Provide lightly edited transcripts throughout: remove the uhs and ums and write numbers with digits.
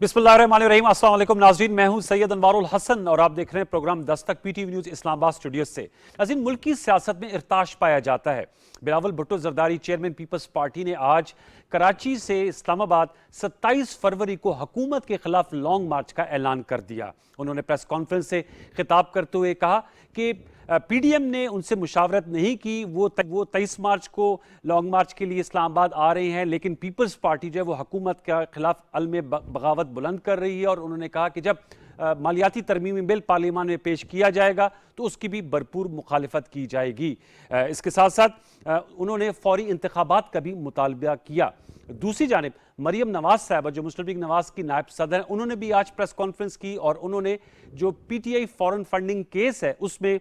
बिस्मिल्लाहिर्रहमानिर्रहीम। अस्सलाम वालेकुम नाज़रीन, मैं हूं सैयद अनवारुल हसन और आप देख रहे हैं programme Dastak PTV news Islamabad studio से। नाज़रीन, मुल्क की सियासत में इरताश पाया जाता है। बिलावल भुट्टो जरदारी चेयरमैन पीपल्स पार्टी ने आज कराची से इस्लामाबाद 27 फरवरी को हुकूमत के खिलाफ लॉन्ग मार्च का ऐलान कर दिया। उन्होंने प्रेस कॉन्फ्रेंस से खिताब करते हुए कहा कि पीडीएम ने उनसे मुशावरत नहीं की, वो 23 मार्च को लॉन्ग मार्च के लिए इस्लामाबाद आ रहे हैं, लेकिन पीपल्स पार्टी जो है वो हुकूमत के खिलाफ अलम बगावत बुलंद कर रही है। और उन्होंने कहा कि जब मालियाती तरमीमी बिल पार्लियामान में पेश किया जाएगा तो उसकी भी भरपूर मुखालिफत की जाएगी। इसके साथ साथ उन्होंने फौरी इंतखाबात का भी मुतालबा किया। दूसरी जानिब मरियम नवाज साहब जो मुस्लिम लीग नवाज की नायब सदर हैं, उन्होंने भी आज प्रेस कॉन्फ्रेंस की और उन्होंने जो पीटीआई फॉरेन फंडिंग केस है उसमें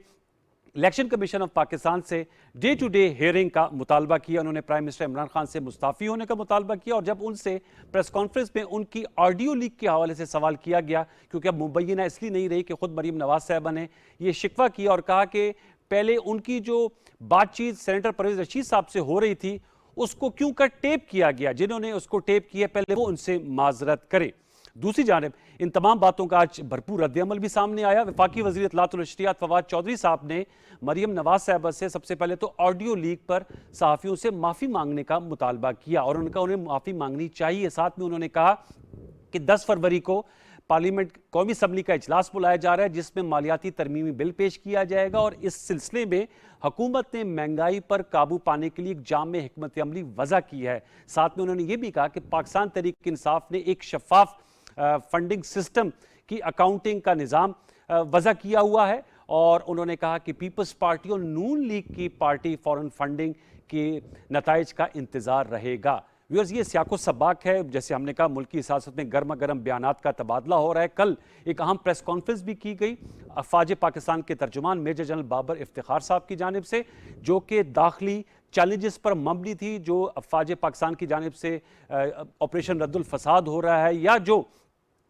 इलेक्शन कमीशन ऑफ पाकिस्तान से डे टू डे हियरिंग का मुतालबा किया। उन्होंने प्राइम मिनिस्टर इमरान खान से मुस्ताफी होने का मुतालबा किया और जब उनसे प्रेस कॉन्फ्रेंस में उनकी ऑडियो लीक के हवाले से सवाल किया गया, क्योंकि अब मुबैना इसलिए नहीं रही कि खुद मरियम नवाज साहबा ने यह शिकवा किया और कहा कि पहले उनकी जो बातचीत सेनेटर परवेज रशीद साहब से हो रही थी उसको क्यों कर टेप किया गया, जिन्होंने उसको टेप किया पहले वो उनसे माजरत करे। दूसरी जानिब इन तमाम बातों का आज भरपूर रद्दअमल भी सामने आया। वफाकी वज़ीर इत्तलात और नशरियात फवाद चौधरी साहब ने मरियम नवाज साहबा से सबसे पहले तो ऑडियो लीक पर सहाफ़ियों से माफ़ी मांगने का मुतालबा किया और उनका उन्हें माफ़ी मांगनी चाहिए। साथ में उन्होंने कहा कि 10 फरवरी को पार्लियामेंट कौमी असम्बली का इजलास बुलाया जा रहा है जिसमें मालियाती तरमीमी बिल पेश किया जाएगा और इस सिलसिले में हुकूमत ने महंगाई पर काबू पाने के लिए एक जामे हिकमत अमली वज़ा की है। साथ में उन्होंने ये भी कहा कि पाकिस्तान तहरीक इंसाफ ने एक शफाफ फंडिंग सिस्टम की अकाउंटिंग का निज़ाम वज़ा किया हुआ है और उन्होंने कहा कि पीपल्स पार्टी और नून लीग की पार्टी फॉरेन फंडिंग के नताइज का इंतज़ार रहेगा। व्यूअर्स, ये सियाको सबाक है। जैसे हमने कहा, मुल्क की सियासत में गर्मा गर्म बयानात का तबादला हो रहा है। कल एक अहम प्रेस कॉन्फ्रेंस भी की गई अफवाज पाकिस्तान के तर्जुमान मेजर जनरल बाबर इफ्तिखार साहब की जानिब से, जो कि दाखिली चैलेंजेस पर मबनी थी, जो अफवाज पाकिस्तान की जानिब से ऑपरेशन रद्दुल फसाद हो रहा है या जो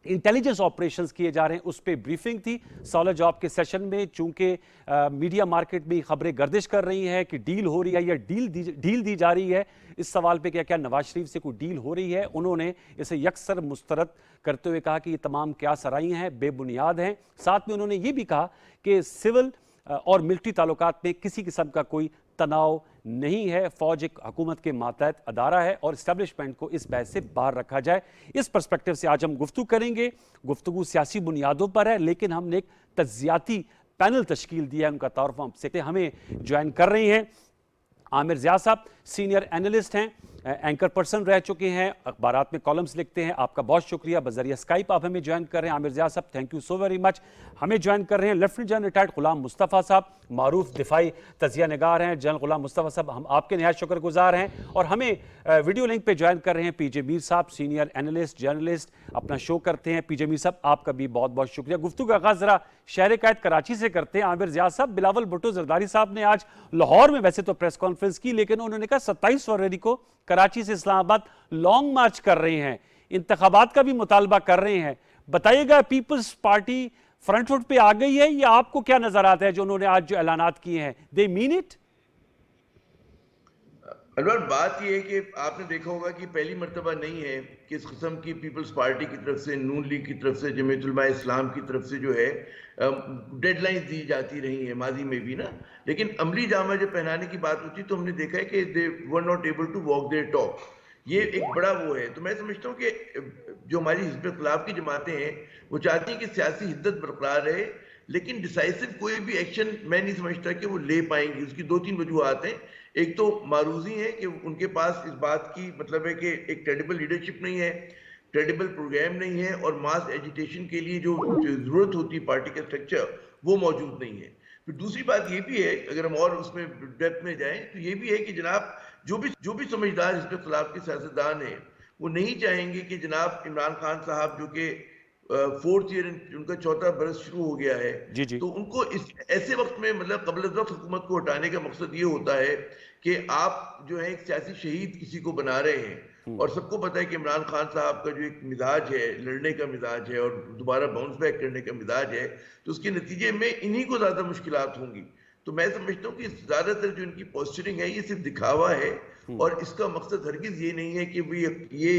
इंटेलिजेंस ऑपरेशंस किए जा रहे हैं उस पर ब्रीफिंग थी। सॉलर जॉब के सेशन में चूंकि मीडिया मार्केट में खबरें गर्दिश कर रही हैं कि डील हो रही है या डील दी जा रही है, इस सवाल पे क्या क्या नवाज शरीफ से कोई डील हो रही है, उन्होंने इसे यकसर मुस्तरद करते हुए कहा कि ये तमाम क्या सराही हैं, बेबुनियाद हैं। साथ में उन्होंने ये भी कहा कि सिविल और मिलिट्री ताल्लुकात में किसी किस्म का कोई तनाव नहीं है, फौज एक हुकूमत के मातहत अदारा है और इस्टेब्लिशमेंट को इस बहस से बाहर रखा जाए। इस पर्सपेक्टिव से आज हम गुफ्तगू करेंगे। गुफ्तगू सियासी बुनियादों पर है, लेकिन हमने एक तज्जियाती पैनल तश्कील दिया है, उनका तारुफ हमसे हमें ज्वाइन कर रही हैं आमिर ज़िया साहब, सीनियर एनालिस्ट हैं, एंकर पर्सन रह चुके हैं, अखबारात में कॉलम्स लिखते हैं। आपका बहुत शुक्रिया, बजरिया स्काइप आप हमें ज्वाइन कर रहे हैं। आमिर ज़िया साहब, thank you so very much. हमें ज्वाइन कर रहे हैं lieutenant general retired Ghulam Mustafa साहब, मारूफ दिफाई तजिया निगार हैं। जनरल गुलाम मुस्तफ़ा साहब, हम आपके नहायत शुक्रगुजार हैं। और हमें वीडियो लिंक पे ज्वाइन कर रहे हैं पीजे मीर साहब, सीनियर एनालिस्ट जर्नलिस्ट, अपना शो करते हैं। पीजे मीर साहब, आपका भी बहुत बहुत शुक्रिया। गुफ्तगू का आगाज़ ज़रा शहर कैद कराची से करते हैं। आमिर ज़िया साहब, बिलावल भुट्टो जरदारी साहब ने आज लाहौर में वैसे तो प्रेस कॉन्फ्रेंस की, लेकिन उन्होंने कहा 27 फरवरी को कराची से इस्लामाबाद लॉन्ग मार्च कर रहे हैं, इंतखाबात का भी मुतालबा कर रहे हैं। बताइएगा, पीपल्स पार्टी फ्रंट फुट पे आ गई है या आपको क्या नजर आता है जो उन्होंने आज जो ऐलानात किए हैं, दे मीन इट? अनवर, बात यह है कि आपने देखा होगा कि पहली मर्तबा नहीं है कि इस किस्म की पीपल्स पार्टी की तरफ से, नून लीग की तरफ से, जमीयत उलमा इस्लाम की तरफ से जो है डेडलाइंस दी जाती रही है माजी में भी ना, लेकिन अमली जामा जब पहनाने की बात होती तो हमने देखा है कि they were not able to walk their talk. ये एक बड़ा वो है। तो मैं समझता हूँ कि जो हमारी हिज़्ब इख्तिलाफ की जमातें हैं वो चाहती हैं कि सियासी हिद्दत बरकरार रहे, लेकिन डिसाइसिव कोई भी एक्शन मैं नहीं समझता कि वो ले पाएंगी। उसकी 2-3 वजूहत हैं। एक तो मारूजी है कि उनके पास इस बात की मतलब है कि एक क्रेडिबल लीडरशिप नहीं है, क्रेडिबल प्रोग्राम नहीं है और मास एजिटेशन के लिए जो जरूरत होती है पार्टी का स्ट्रक्चर वो मौजूद नहीं है। फिर दूसरी बात ये भी है, अगर हम और उसमें डेप्थ में जाएं तो ये भी है कि जनाब जो भी समझदार हिज़्ब इख्तिलाफ के सियासतदान हैं वो नहीं चाहेंगे कि जनाब इमरान खान साहब जो कि 4th ईयर उनका 4था बरस शुरू हो गया है, जी। तो उनको इस ऐसे वक्त में मतलब कबल वक्त हुकूमत को हटाने का मकसद ये होता है कि आप जो है एक सियासी शहीद किसी को बना रहे हैं। और सबको पता है कि इमरान खान साहब का जो एक मिजाज है, लड़ने का मिजाज है और दोबारा बाउंस बैक करने का मिजाज है, तो उसके नतीजे में इन्हीं को ज्यादा मुश्किलात होंगी। तो मैं समझता हूँ कि ज्यादातर जो इनकी पोस्चरिंग है ये सिर्फ दिखावा है और इसका मकसद हरगिज ये नहीं है कि ये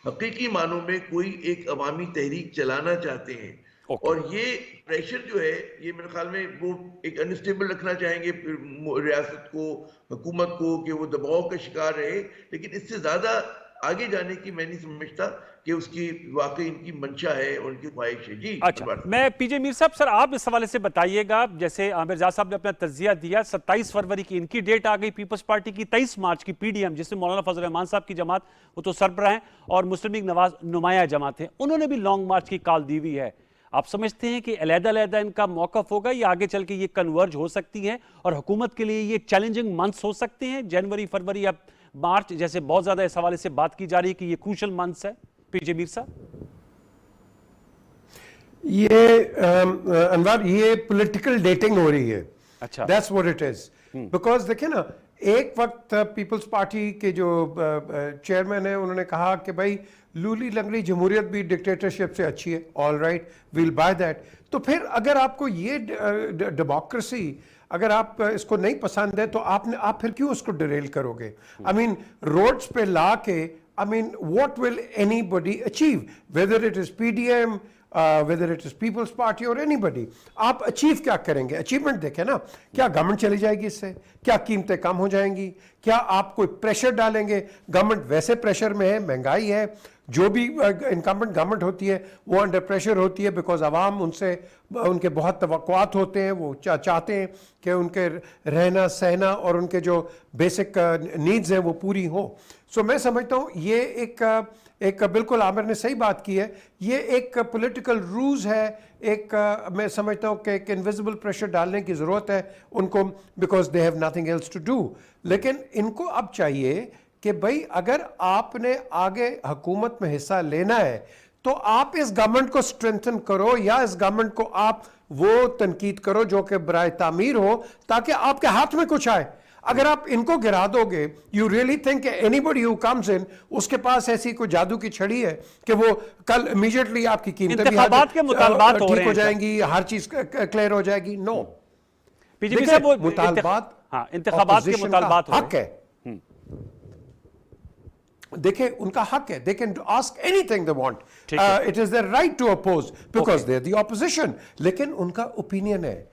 हकीकी मानों में कोई एक अवामी तहरीक चलाना चाहते हैं। ओके। और ये प्रेशर जो है, ये मेरे ख्याल में वो एक अनस्टेबल रखना चाहेंगे रियासत को, हुकूमत को, कि वो दबाव का शिकार रहे। लेकिन इससे ज्यादा आगे जाने की मैं नहीं समझता कि उसकी वाकई इनकी मंशा है और उनकी ख्वाहिश है। जी अच्छा, मैं पीजे मीर साहब, सर आप इस हवाले से बताइएगा, जैसे आमिर जाद साहब ने अपना तज्जिया दिया, 27 फरवरी की इनकी डेट आ गई पीपल्स पार्टी की, 23 मार्च की पीडीएम जिसमें मौलाना फजल रहमान साहब की जमात, वो तो सरबराह हैं, और मुस्लिम लीग नवाज नुमाया जमात है, उन्होंने भी लॉन्ग मार्च की कॉल दी हुई है। आप समझते हैं कि अलग-अलग इनका मौकफ होगा या आगे चल के ये कन्वर्ज हो सकती है और हुकूमत के लिए ये चैलेंजिंग मंथ्स हो सकते हैं, जनवरी, फरवरी या मार्च, जैसे बहुत ज्यादा इस हवाले से बात की जा रही है कि ये क्रूशल मंथ्स है? पीजे मीर साहब। ये अनवर, ये पॉलिटिकल डेटिंग हो रही है। अच्छा। That's what it is. Because देखिए ना, एक वक्त पीपल्स पार्टी के जो चेयरमैन है, उन्होंने कहा कि भाई लूली लंगड़ी जमहूरियत भी डिक्टेटरशिप से अच्छी है, all right, we'll buy that. तो फिर अगर आपको ये डेमोक्रेसी, अगर आप इसको नहीं पसंद है, तो आप फिर क्यों उसको डिरेल करोगे? आई मीन रोड्स पे ला के, I mean what will anybody achieve, whether it is PDM, whether it is Peoples Party और एनीबडी, आप अचीव क्या करेंगे? अचीवमेंट देखें ना, क्या गवर्नमेंट चली जाएगी इससे? क्या कीमतें कम हो जाएंगी? क्या आप कोई प्रेशर डालेंगे? गवर्नमेंट वैसे प्रेशर में है, महंगाई है, जो भी इनकम्बेंट गवर्नमेंट होती है वो अंडर प्रेशर होती है, बिकॉज अवाम उनसे, उनके बहुत तवक्कुआत होते हैं, वो चाहते हैं कि उनके रहना सहना और उनके जो बेसिक नीड्स हैं वो पूरी हो। सो मैं समझता हूँ ये एक बिल्कुल आमिर ने सही बात की है, ये एक पॉलिटिकल रूज है, एक मैं समझता हूँ कि एक इनविजिबल प्रेशर डालने की ज़रूरत है उनको, because they have nothing else to do. लेकिन इनको अब चाहिए कि भाई अगर आपने आगे हुकूमत में हिस्सा लेना है तो आप इस गवर्नमेंट को स्ट्रेंथन करो, या इस गवर्नमेंट को आप वो तनकीद करो जो कि बराए तामीर हो, ताकि आपके हाथ में कुछ आए। अगर आप इनको गिरा दोगे, you really think anybody who comes in, उसके पास ऐसी कोई जादू की छड़ी है कि वो कल इमीडिएटली आपकी कीमतें भी ठीक हो जाएंगी, हर चीज क्लियर हो जाएगी? नो। पीजे साहब, वो मुतालबात, हाँ, इंतखाबात के मुतालबात हक है, देखिए उनका हक है, they can ask anything they want, it is their right to oppose because they are the opposition. लेकिन उनका ओपिनियन है,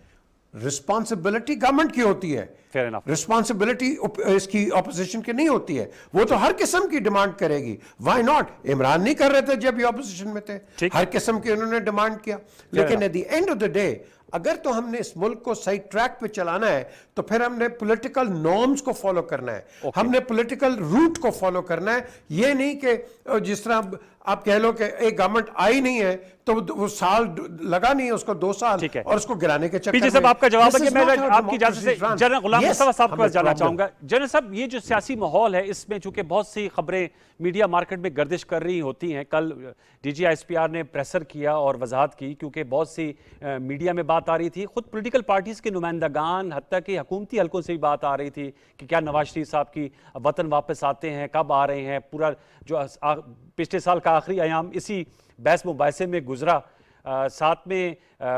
रिस्पॉन्सिबिलिटी गवर्नमेंट की होती है, रिस्पॉन्सिबिलिटी इसकी ऑपोजिशन की नहीं होती है। वो तो हर किस्म की डिमांड करेगी, व्हाई नॉट? इमरान नहीं कर रहे थे जब ये ऑपोजिशन में थे, हर किस्म की उन्होंने डिमांड किया। लेकिन at the end of the day, अगर तो हमने इस मुल्क को सही ट्रैक पे चलाना है, तो फिर हमने पॉलिटिकल नॉर्म्स को फॉलो करना है, हमने पॉलिटिकल रूट को फॉलो करना है। ये नहीं कि जिस तरह आप कह लो कि एक गवर्नमेंट आई नहीं है तो वो साल लगा नहीं है उसको, 2 साल, और उसको गिराने के चक्कर में। साहब आपका जवाब है कि मैं आपकी इजाजत से जनरल गुलाम मुस्तफा साहब के पास जाना चाहूंगा। जनरल साहब, ये जो सियासी माहौल है, इसमें चूंकि बहुत सी खबरें मीडिया मार्केट में गर्दिश कर रही होती हैं, कल DGISPR ने प्रेसर किया और वजाहत की, क्योंकि बहुत सी मीडिया में बात आ रही थी, खुद पॉलिटिकल पार्टीज के नुमाइंदगान, हत्ता कि हुकूमती हलकों से भी बात आ रही थी कि क्या नवाज शरीफ साहब की वतन वापस आते हैं, कब आ रहे हैं। पूरा जो पिछले साल का आखिरी आयाम इसी बहस मुबाहिसे में गुजरा, साथ में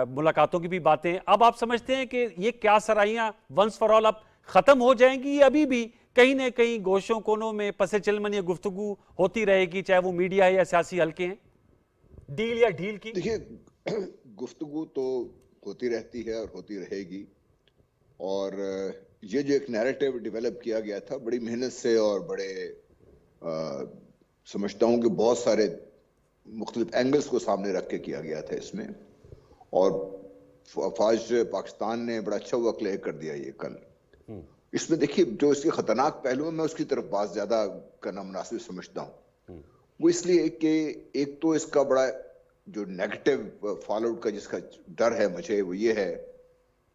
मुलाकातों की भी बातें। अब आप समझते हैं कि ये क्या सराइयां वंस फॉर ऑल अब खत्म हो जाएंगी, अभी भी कहीं ना कहीं गोशों कोनों में पसे चिलमन या गुफ्तगू होती रहेगी, चाहे वो मीडिया है या सियासी हलके हैं, डील या ढील की? देखिए, गुफ्तगू तो होती रहती है और होती रहेगी, और ये जो एक नैरेटिव डेवलप किया गया था बड़ी मेहनत से और बड़े समझता हूँ कि बहुत सारे मुख्तलिफ एंगल्स को सामने रख के किया गया था इसमें, और फौज पाकिस्तान ने बड़ा अच्छा वक्त ले कर दिया ये कल। इसमें देखिए, जो इसके खतरनाक पहलू है, मैं उसकी तरफ बात ज्यादा करना मुनासिब समझता हूँ। वो इसलिए कि एक तो इसका बड़ा जो नेगेटिव फॉलोआउट का जिसका डर है मुझे, वो ये है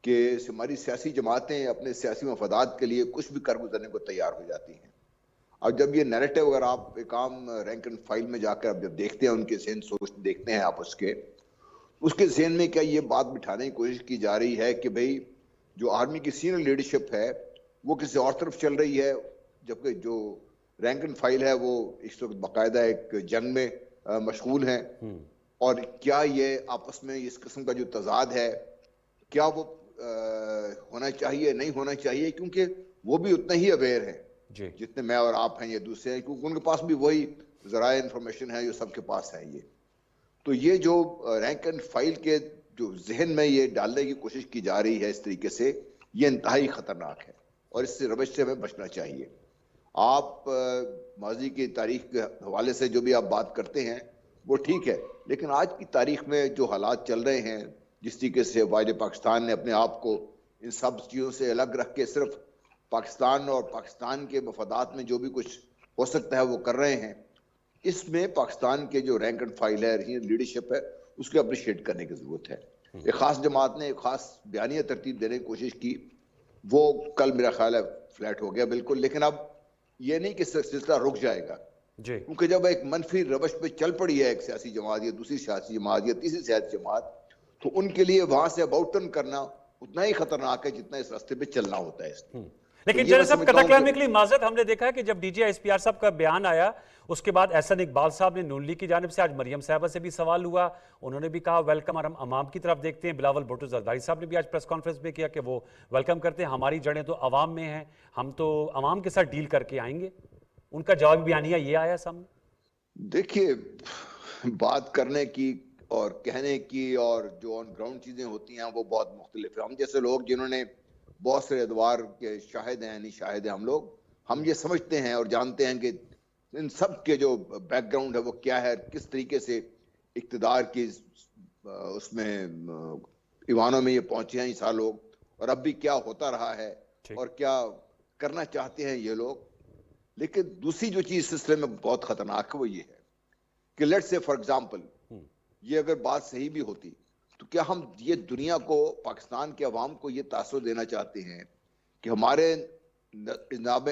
कि हमारी सियासी जमातें अपने सियासी मफादात के लिए कुछ भी कर गुजरने को तैयार हो जाती हैं। और जब ये नैरेटिव, अगर आप एक आम रैंक एंड फाइल में जाकर अब जब देखते हैं, उनके जहन सोच देखते हैं आप, उसके जहन में क्या ये बात बिठाने की कोशिश की जा रही है कि भाई जो आर्मी की सीनियर लीडरशिप है वो किसी और तरफ चल रही है, जबकि जो रैंक एंड फाइल है वो इस वक्त बाकायदा एक जंग में मशगूल है। और क्या ये आपस में इस किस्म का जो तजाद है, क्या वो होना चाहिए, नहीं होना चाहिए? क्योंकि वो भी उतना ही अवेयर है जितने मैं और आप हैं, ये दूसरे हैं, क्योंकि उनके पास भी वही जराए इंफॉर्मेशन है जो सबके पास है ये। तो ये जो रैंक एंड फाइल के जो जहन में ये डालने की कोशिश की जा रही है इस तरीके से, ये इंतहाई खतरनाक है और इससे रवैश से हमें बचना चाहिए। आप माजी की तारीख के हवाले से जो भी आप बात करते हैं वो ठीक है, लेकिन आज की तारीख में जो हालात चल रहे हैं, जिस तरीके से वाहिद पाकिस्तान ने अपने आप को इन सब चीज़ों से अलग रख के सिर्फ पाकिस्तान और पाकिस्तान के मफादात में जो भी कुछ हो सकता है वो कर रहे हैं, इसमें पाकिस्तान के जो रैंक एंड फाइल है, लीडरशिप है, उसको अप्रिशिएट करने की जरूरत है। एक खास जमात ने एक खास बयानिया तरतीब देने की कोशिश की, वो कल मेरा ख्याल है फ्लैट हो गया बिल्कुल। लेकिन अब ये नहीं कि सिलसिला रुक जाएगा, क्योंकि जब एक मनफी रवश पे चल पड़ी है एक सियासी जमात या दूसरी सियासी जमात या तीसरी सियासी जमात, तो उनके लिए वहां से अबाउट टर्न करना उतना ही खतरनाक है जितना इस रास्ते पे चलना होता है। लेकिन जरा सब कतकलामी के लिए माजरत, हमने देखा है कि जब डीजी एसपीआर साहब का बयान आया उसके बाद एहसन इकबाल साहब ने नून लीग की जानिब से आज मरियम साहबा से भी सवाल हुआ, उन्होंने भी कहा वेलकम, और हम अवाम की तरफ देखते हैं। बिलावल भुट्टो जरदारी साहब ने भी आज प्रेस कॉन्फ्रेंस में किया कि वो वेलकम करते हैं, हमारी जड़ें तो अवाम में हैं, हम तो अवाम के साथ डील करके आएंगे। उनका जवाब बयानिया ये आया सामने। देखिए, बात करने की और कहने की और जो ऑन ग्राउंड चीजें होती हैं वो बहुत मुख्तलिफ है। हम जैसे लोग जिन्होंने बहुत से अदवार के शाहिद हैं, नहीं शाहिद हैं, हम ये समझते हैं और जानते हैं कि इन सब के जो बैकग्राउंड है वो क्या है, किस तरीके से इक्तदार की उसमें ईवानों में ये पहुंचे हैं ये सारे लोग, और अब भी क्या होता रहा है और क्या करना चाहते हैं ये लोग। लेकिन दूसरी जो चीज सिलसिले में बहुत खतरनाक है वो ये है कि लेट्स से फॉर एग्जांपल ये अगर बात सही भी होती तो क्या हम ये दुनिया को, पाकिस्तान के अवाम को ये तासुर देना चाहते हैं कि हमारे निज़ाम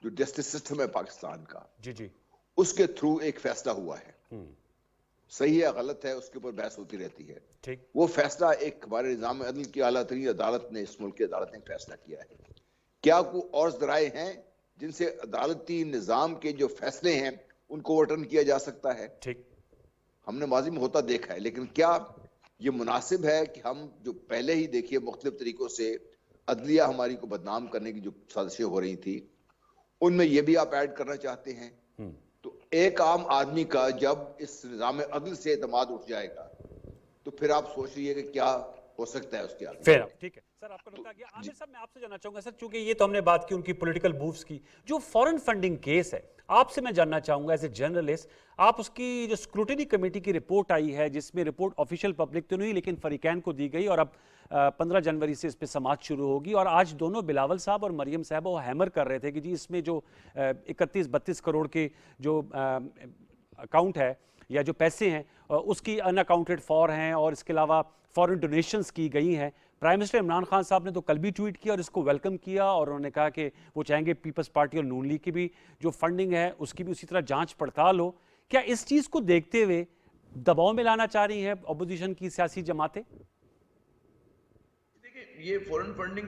जो जस्टिस सिस्टम है पाकिस्तान का, जी उसके थ्रू एक फैसला हुआ है, सही है गलत है उसके ऊपर बहस होती रहती है, ठीक, वो फैसला एक हमारे निज़ाम अदल की आला तरीन अदालत ने, इस मुल्क की अदालत ने फैसला किया है। क्या कोई और ज़राए हैं जिनसे अदालती निज़ाम के जो फैसले हैं उनको ओवरटर्न किया जा सकता है? ठीक, हमने माजी में होता देखा है, लेकिन क्या ये मुनासिब है कि हम जो पहले ही देखिए मुख्तलिफ तरीकों से अदलिया हमारी को बदनाम करने की जो साजिशें हो रही थी, उनमें ये भी आप ऐड करना चाहते हैं? तो एक आम आदमी का जब इस निज़ाम अदल से एतमाद उठ जाएगा तो फिर आप सोचिए कि क्या हो सकता है उसके आगे। फिर ठीक है सर, आपका नुकता गया। आमिर साहब, मैं आपसे जानना चाहूंगा सर, चूंकि ये तो हमने बात की उनकी पॉलिटिकल मूव्स की, जो फॉरेन फंडिंग केस है, आपसे मैं जानना चाहूंगा एज ए जर्नलिस्ट, आप उसकी जो स्क्रूटिनी कमेटी की रिपोर्ट आई है, जिसमें रिपोर्ट ऑफिशियल पब्लिक तो नहीं लेकिन फरीकैन को दी गई, और अब 15 जनवरी से इस पर समाअत शुरू होगी, और आज दोनों बिलावल साहब और मरियम साहब वो हैमर कर रहे थे कि जी इसमें जो 31-32 करोड़ के जो अकाउंट है या जो पैसे हैं उसकी अनअकाउंटेड फॉर हैं, और इसके अलावा फॉरेन डोनेशंस की गई हैं। प्राइम मिनिस्टर इमरान खान साहब ने तो कल भी ट्वीट किया और इसको वेलकम किया, और उन्होंने कहा कि वो चाहेंगे पीपल्स पार्टी और नून लीग की भी जो फंडिंग है उसकी भी उसी तरह जांच पड़ताल हो। क्या इस चीज़ को देखते हुए दबाव में लाना चाह रही हैं अपोजिशन की सियासी जमातें? देखिए, ये फॉरेन फंडिंग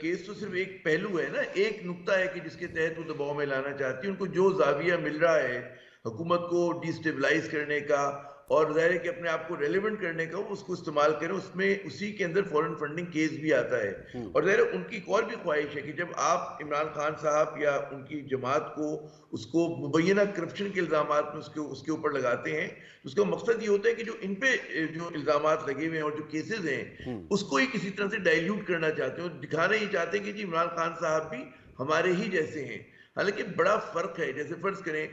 केस तो सिर्फ एक पहलू है ना, एक नुक्ता है कि जिसके तहत वो दबाव में लाना चाहती है। उनको जो जाविया मिल रहा है हुकूमत को डिस्टेबलाइज करने का और ज़ाहिर है कि अपने आप को रेलेवेंट करने का, उसको इस्तेमाल करें, उसमें उसी के अंदर फॉरेन फंडिंग केस भी आता है। और ज़ाहिर है उनकी एक और भी ख्वाहिश है कि जब आप इमरान खान साहब या उनकी जमात को उसको मुबैना करप्शन के इल्ज़ामात में उसके ऊपर लगाते हैं, तो उसका मकसद ये होता है कि जो इन पे जो इल्ज़ामात लगे हुए हैं और जो केसेज हैं उसको ही किसी तरह से डाइल्यूट करना चाहते हैं और दिखाना ही चाहते हैं कि जी इमरान खान साहब भी हमारे ही जैसे हैं। हालांकि बड़ा फर्क है, जैसे फर्ज करें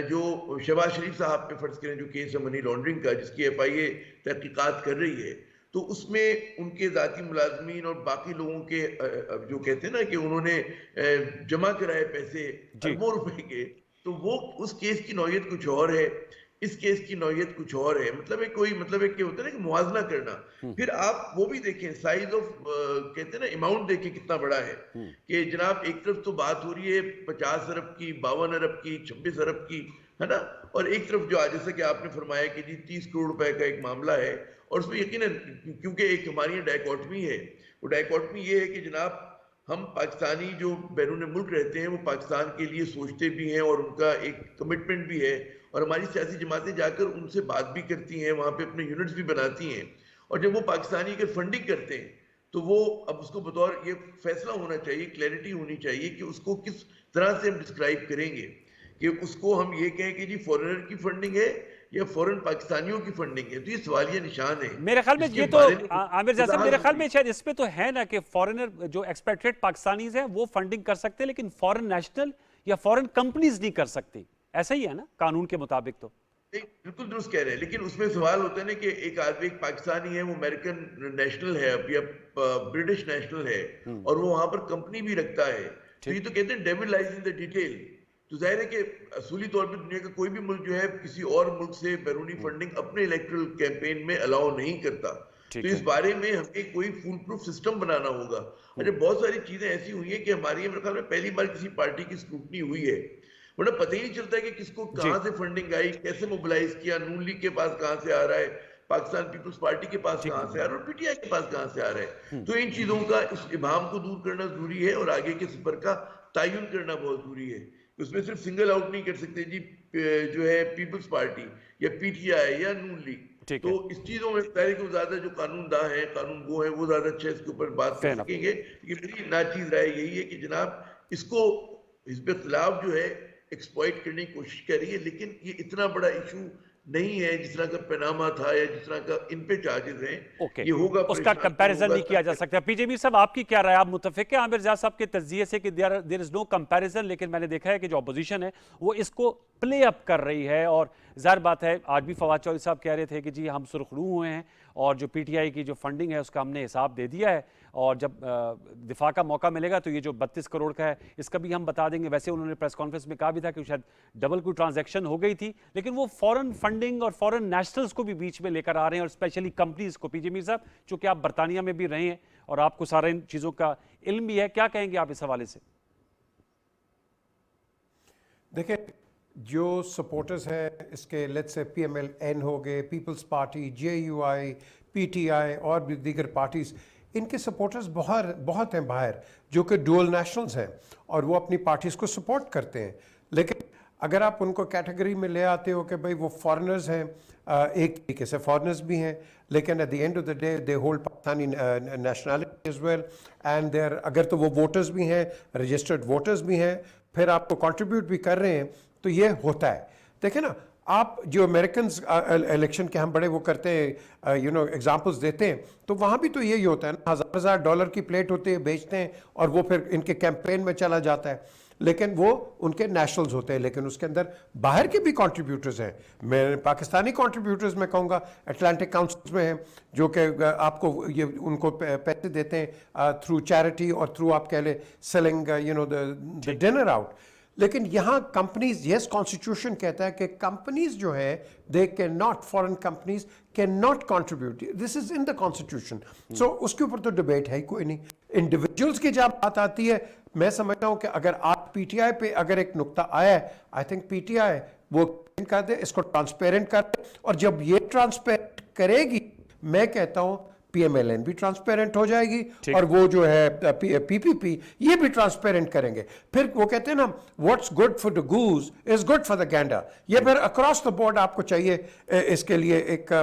जो शहबाज शरीफ साहब पे फर्ज करें जो केस है मनी लॉन्ड्रिंग का, जिसकी FIA तहकीकात कर रही है, तो उसमें उनके जाती मुलाजमीन और बाकी लोगों के जो कहते हैं ना कि उन्होंने जमा कराए पैसे अरबों रुपए के, तो वो उस केस की नौयत कुछ और है, इस केस की नौयत कुछ और है। मतलब है कोई मतलब है कि होता है ना कि मुआवजा करना। फिर आप वो भी देखें, साइज ऑफ कहते हैं ना अमाउंट देखें कितना बड़ा है कि जनाब एक तरफ तो बात हो रही है 50 अरब की, 52 अरब की, 26 अरब की, है ना, और एक तरफ जो जैसे कि आपने फरमाया कि जी 30 करोड़ रुपए का एक मामला है, और उसमें यकीनन क्योंकि एक हमारी डायकॉटमी है, वो डायकॉटमी ये है कि जनाब हम पाकिस्तानी जो बैरून मुल्क रहते हैं वो पाकिस्तान के लिए सोचते भी हैं और उनका एक कमिटमेंट भी है, और हमारी सियासी जमातें जाकर उनसे बात भी करती हैं, वहाँ पे अपने यूनिट्स भी बनाती हैं, और जब वो पाकिस्तानी अगर फंडिंग करते हैं तो वो अब उसको बतौर ये फैसला होना चाहिए, क्लैरिटी होनी चाहिए कि उसको किस तरह से हम डिस्क्राइब करेंगे कि उसको हम ये कहें कि जी फॉरेनर की फंडिंग है या फॉरेन पाकिस्तानियों की फंडिंग है, तो ये सवालिया निशान है। मेरे ख्याल में इसके ये तो बारे में आमिर जैसा मेरे ख्याल में वजाहत शायद इस पे तो है ना कि फॉरेनर जो एक्सपेट्रेट पाकिस्तानीज हैं वो फंडिंग कर सकते हैं, लेकिन फॉरेन नेशनल या फॉरेन कंपनीज नहीं कर सकती। ऐसा ही है ना कानून के मुताबिक? तो बिल्कुल दुरुस्त कह रहे हैं, लेकिन उसमें सवाल होता है ना कि एक आदमी, एक पाकिस्तानी है, वो अमेरिकन नेशनल है या ब्रिटिश नेशनल है और वो वहां पर कंपनी भी रखता है, तो ये तो कहते हैं devil lies in the detail. तो जाहिर है कि असूली तौर पर दुनिया का कोई भी मुल्क जो है किसी और मुल्क से बैरूनी फंडिंग अपने इलेक्टोरल कैंपेन में अलाउ नहीं करता। तो इस बारे में हमें कोई फूल प्रूफ सिस्टम बनाना होगा। अच्छा, बहुत सारी चीजें ऐसी हुई है कि हमारी मेरे ख्याल में पहली बार किसी पार्टी की स्क्रूटनी हुई है, वरना पता ही नहीं चलता कि किसको कहां से फंडिंग आई, कैसे मोबिलाइज किया, नून लीग के पास कहां से आ रहा है, पाकिस्तान पीपल्स पार्टी के पास कहां से आ रहा है और पीटीआई के पास कहां से आ रहा है। तो इन चीजों का, इस इबाम को दूर करना जरूरी है और आगे के सफर का तयन करना बहुत जरूरी है। उसमें सिर्फ सिंगल आउट नहीं कर सकते जी जो है पीपल्स पार्टी या पीटीआई या नून लीग। तो इस चीजों में तारीख ज्यादा जो कानूनदा है, कानून वो है, वो ज्यादा अच्छा इसके ऊपर बात कर सकेंगे। मेरी नाचीज राय यही है कि जनाब इसको हिज़्ब इख्तिलाफ जो है एक्सप्लॉइट करने की कोशिश कर रही है, लेकिन ये इतना बड़ा इशू नहीं है जिस तरह का पनामा था या जिस तरह का इन पे चार्जेस हैं। ये होगा, उसका कंपैरिजन नहीं किया जा सकता। पीजे मीर साहब, आपकी क्या राय? आप मुत्तफिक है आमिर ज़ैद साहब के तज्जिए से कि देयर इज नो कंपैरिजन, लेकिन मैंने देखा है कि जो अपोजिशन है वो इसको प्ले अप कर रही है, और जाहिर बात है आज भी फवाद चौधरी साहब कह रहे थे कि जी हम सुरखरू हुए हैं और जो पीटीआई की जो फंडिंग है उसका हमने हिसाब दे दिया है, और जब दिफा का मौका मिलेगा तो ये जो 32 करोड़ का है इसका भी हम बता देंगे। वैसे उन्होंने प्रेस कॉन्फ्रेंस में कहा भी था कि शायद डबल कोई ट्रांजैक्शन हो गई थी, लेकिन वो फॉरेन फंडिंग और फॉरेन नेशनल्स को भी बीच में लेकर आ रहे हैं, और स्पेशली कंपनीज को। पीजे मीर साहब, चूंकि आप बरतानिया में भी रहे हैं और आपको सारे इन चीज़ों का इल्म भी है, क्या कहेंगे आप इस हवाले से? देखिए, जो सपोर्टर्स हैं इसके, लेट्स से पीएमएल-एन हो गए, पीपल्स पार्टी, जेयूआई, पीटीआई और भी दीगर पार्टीज, इनके सपोर्टर्स बहुत हैं बाहर जो कि डुअल नेशनल्स हैं और वो अपनी पार्टीज को सपोर्ट करते हैं। लेकिन अगर आप उनको कैटेगरी में ले आते हो कि भाई वो फॉरेनर्स हैं, एक तरीके से फॉरेनर्स भी हैं, लेकिन at the end of the day they hold Pakistani nationality as well, and there, अगर तो वो वोटर्स भी हैं, रजिस्टर्ड वोटर्स भी हैं, फिर आपको कंट्रीब्यूट भी कर रहे हैं, तो ये होता है। देखिए ना, आप जो अमेरिकन इलेक्शन के हम बड़े वो करते हैं, एग्जांपल्स देते हैं, तो वहाँ भी तो यही होता है ना, $1000 की प्लेट होती है, बेचते हैं और वो फिर इनके कैंपेन में चला जाता है, लेकिन वो उनके नेशनल्स होते हैं, लेकिन उसके अंदर बाहर के भी कंट्रीब्यूटर्स हैं। मैं पाकिस्तानी कंट्रीब्यूटर्स मैं कहूँगा अटलांटिक काउंसिल में हैं, जो कि आपको ये उनको पैसे देते हैं थ्रू चैरिटी और थ्रू आप कह ले सेलिंग द डिनर आउट। लेकिन यहाँ कंपनीज, यस कॉन्स्टिट्यूशन कहता है कि कंपनीज जो है they can not, foreign companies can not contribute, this is in the constitution. So उसके ऊपर तो डिबेट है ही कोई नहीं। इंडिविजुअल्स की जब बात आती है, मैं समझता हूँ कि अगर आप पीटीआई पे अगर एक नुक्ता आया है, आई थिंक पीटीआई वो कर दे, इसको ट्रांसपेरेंट कर दे, और जब ये ट्रांसपेरेंट करेगी, मैं कहता हूँ पीएमएलएन भी ट्रांसपेरेंट हो जाएगी और वो जो है पीपीपी ये भी ट्रांसपेरेंट करेंगे। फिर वो कहते हैं ना, what's good for the goose is good for the गैंडा। ये फिर अक्रॉस द बोर्ड आपको चाहिए इसके लिए एक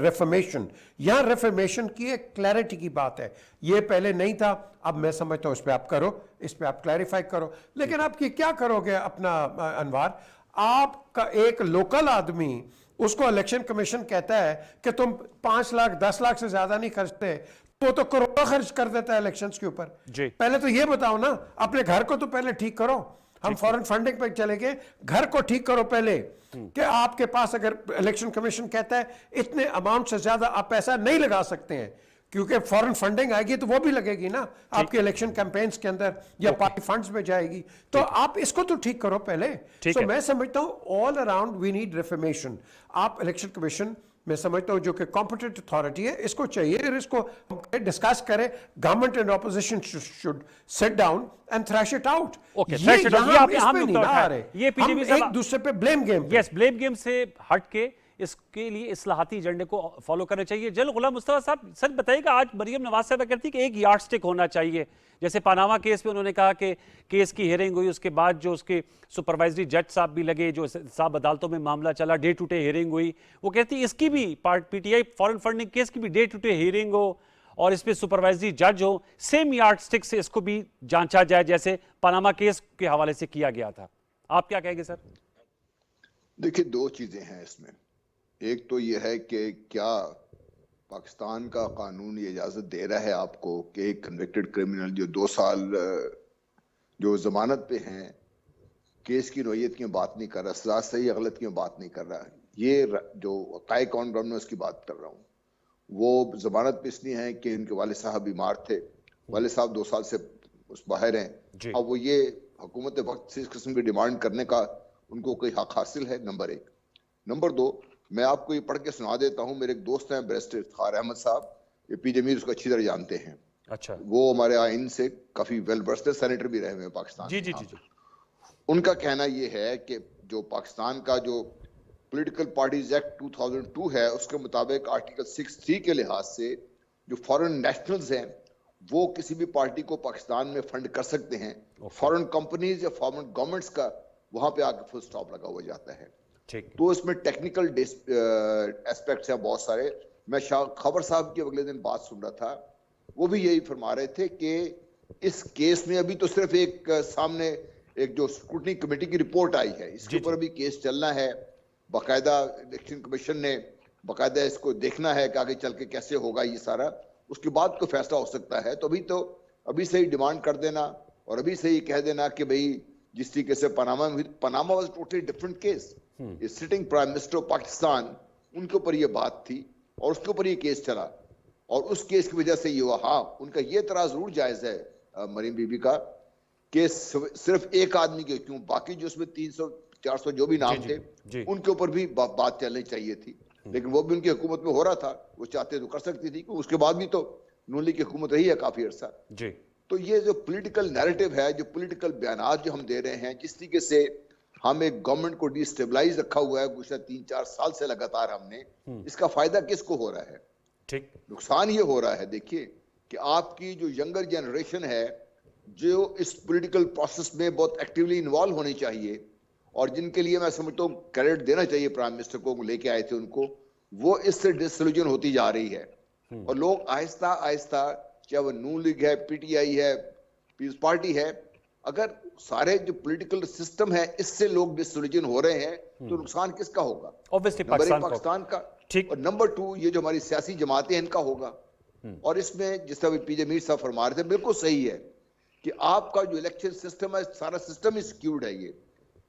रेफर्मेशन। यहाँ रेफर्मेशन की एक क्लैरिटी की बात है, ये पहले नहीं था, अब मैं समझता हूँ इस पर आप करो, इस पर आप क्लैरिफाई करो। लेकिन आप क्या करोगे अपना अनवार, आपका एक लोकल आदमी, उसको इलेक्शन कमीशन कहता है कि तुम 5 लाख 10 लाख से ज्यादा नहीं खर्चते, तो करोड़ों खर्च कर देता है इलेक्शंस के ऊपर। पहले तो ये बताओ ना, अपने घर को तो पहले ठीक करो। हम फॉरेन फंडिंग पे चले गए, घर को ठीक करो पहले, कि आपके पास अगर इलेक्शन कमीशन कहता है इतने अमाउंट से ज्यादा आप पैसा नहीं लगा सकते हैं, क्योंकि फॉरेन फंडिंग आएगी तो वो भी लगेगी ना आपके इलेक्शन कैंपेन्स के अंदर या पार्टी फंड्स में जाएगी, तो आप इसको तो ठीक करो पहले। सो मैं समझता हूं all around we need reformation. आप इलेक्शन कमीशन, मैं समझता हूं जो कि कॉम्पिटेंट अथॉरिटी है, इसको चाहिए और इसको डिस्कस करें। Government and opposition should sit down and trash it out. ये एक दूसरे पे blame game, yes, blame game से हट के इसके लिए इस्लाहाती एजेंडे को फॉलो करना चाहिए। जल गुलाम मुस्तफा साहब, सच बताइएगा, आज मरियम नवाज साहब कहती कि एक यार्डस्टिक होना चाहिए, जैसे पनामा केस में उन्होंने कहा कि केस की हियरिंग हुई, उसके बाद जो उसके सुपरवाइजरी जज साहब भी लगे, जो साहब अदालतों में मामला चला, डे टू डे हियरिंग हुई, वो कहती इसकी भी पीटीआई फॉरेन फंडिंग केस की भी डे टू डे हियरिंग हो और इस पर सुपरवाइजरी जज हो, सेम यार्डस्टिक से इसको भी जांचा जाए जैसे पनामा केस के हवाले से किया गया था। आप क्या कहेंगे सर? देखिए, दो चीजें हैं इसमें। एक तो यह है कि क्या पाकिस्तान का कानून ये इजाजत दे रहा है आपको कि एक कन्विक्टेड क्रिमिनल जो 2 साल जो जमानत पे हैं, केस की नोयत की मैं बात नहीं कर रहा, सजा सही या गलत की मैं बात नहीं कर रहा, ये जो कायक ऑन ग्राउंड में उसकी बात कर रहा हूँ, वो जमानत पे इसलिए है कि इनके वाले साहब बीमार थे, वाले साहब 2 साल से उस बाहर हैं। जी। अब वो ये हुकूमत वक्त से इस किस्म की डिमांड करने का उनको कोई हक हासिल है, नंबर एक। नंबर दो, मैं आपको ये पढ़ के सुना देता हूँ। मेरे एक दोस्त हैं बैरिस्टर इफ्तिखार अहमद साहब, ये पी जमीर उसको अच्छी तरह जानते हैं। अच्छा। वो हमारे आइन से काफी वेल वर्स्ड है, सेनेटर भी रहे हुए हैं पाकिस्तान जी में जी यहाँ जी जी। पे। उनका कहना ये है कि जो पाकिस्तान का जो पॉलिटिकल पार्टीज एक्ट 2002 है, उसके मुताबिक आर्टिकल 6(3) के लिहाज से जो फॉरेन नेशनल्स हैं वो किसी भी पार्टी को पाकिस्तान में फंड कर सकते हैं। फॉरेन कंपनीज या फॉरेन गवर्नमेंट्स का वहां पे आके फुल स्टॉप लगा हुआ जाता है। ठीक। तो इसमें टेक्निकल एस्पेक्ट्स हैं बहुत सारे। मैं शाह खबर साहब की अगले दिन बात सुन रहा था, वो भी यही फरमा रहे थे कि इस केस में अभी तो सिर्फ एक सामने एक जो स्क्रूटनी कमेटी की रिपोर्ट आई है, इसके ऊपर अभी केस चलना है। बाकायदा इलेक्शन कमीशन ने बाकायदा इसको देखना है कि आगे चल के कैसे होगा ये सारा, उसके बाद कोई फैसला हो सकता है। तो अभी से ही डिमांड कर देना और अभी से ही कह देना कि भाई जिस तरीके से पनामा में, Panama was totally different case. Sitting prime minister of Pakistan, उनके ऊपर ये बात थी और उसके ऊपर ये केस चला और उस केस की वजह से ये हुआ। हाँ, उनका ये एतराज जरूर जायज है मरीम बीबी का कि सिर्फ एक आदमी के क्यों, बाकी जो उसमें 300-400 जो भी नाम थे उनके ऊपर भी बात चलनी चाहिए थी, लेकिन वो भी उनकी हुकूमत में हो रहा था। वो चाहते तो कर सकती थी, उसके बाद भी तो नून लीग की हुकूमत रही है काफी अरसा जी। तो ये जो पॉलिटिकल नैरेटिव है, जो पॉलिटिकल बयानात जो हम दे रहे हैं, जिस तरीके से हम एक गवर्नमेंट को डिस्टेबलाइज रखा हुआ है गुज़श्ता 3-4 साल से लगातार हमने, इसका फायदा किसको हो रहा है? ठीक। नुकसान ये हो रहा है, देखिए, कि आपकी जो यंगर जनरेशन है जो इस पॉलिटिकल प्रोसेस में बहुत एक्टिवली इन्वॉल्व होनी चाहिए और जिनके लिए मैं समझता हूँ क्रेडिट देना चाहिए प्राइम मिनिस्टर को, लेके आए थे उनको, वो इससे डिसल्यूजन होती जा रही है। और लोग आहिस्ता आहिस्ता, चाहे वो नून लीग है, पीटीआई है, पीपल्स पार्टी है, अगर सारे जो पॉलिटिकल सिस्टम है इससे लोग डिसल्यूजन हो रहे हैं तो नुकसान किसका होगा? ऑब्वियसली नंबर एक पाकिस्तान का, ठीक। और नंबर 2 ये जो हमारी सियासी जमातें हैं इनका होगा। और इसमें जिस तरह पीजे मीर साहब फरमा रहे थे, बिल्कुल सही है कि आपका जो इलेक्शन सिस्टम है, सारा सिस्टम ही स्क्यूड है। ये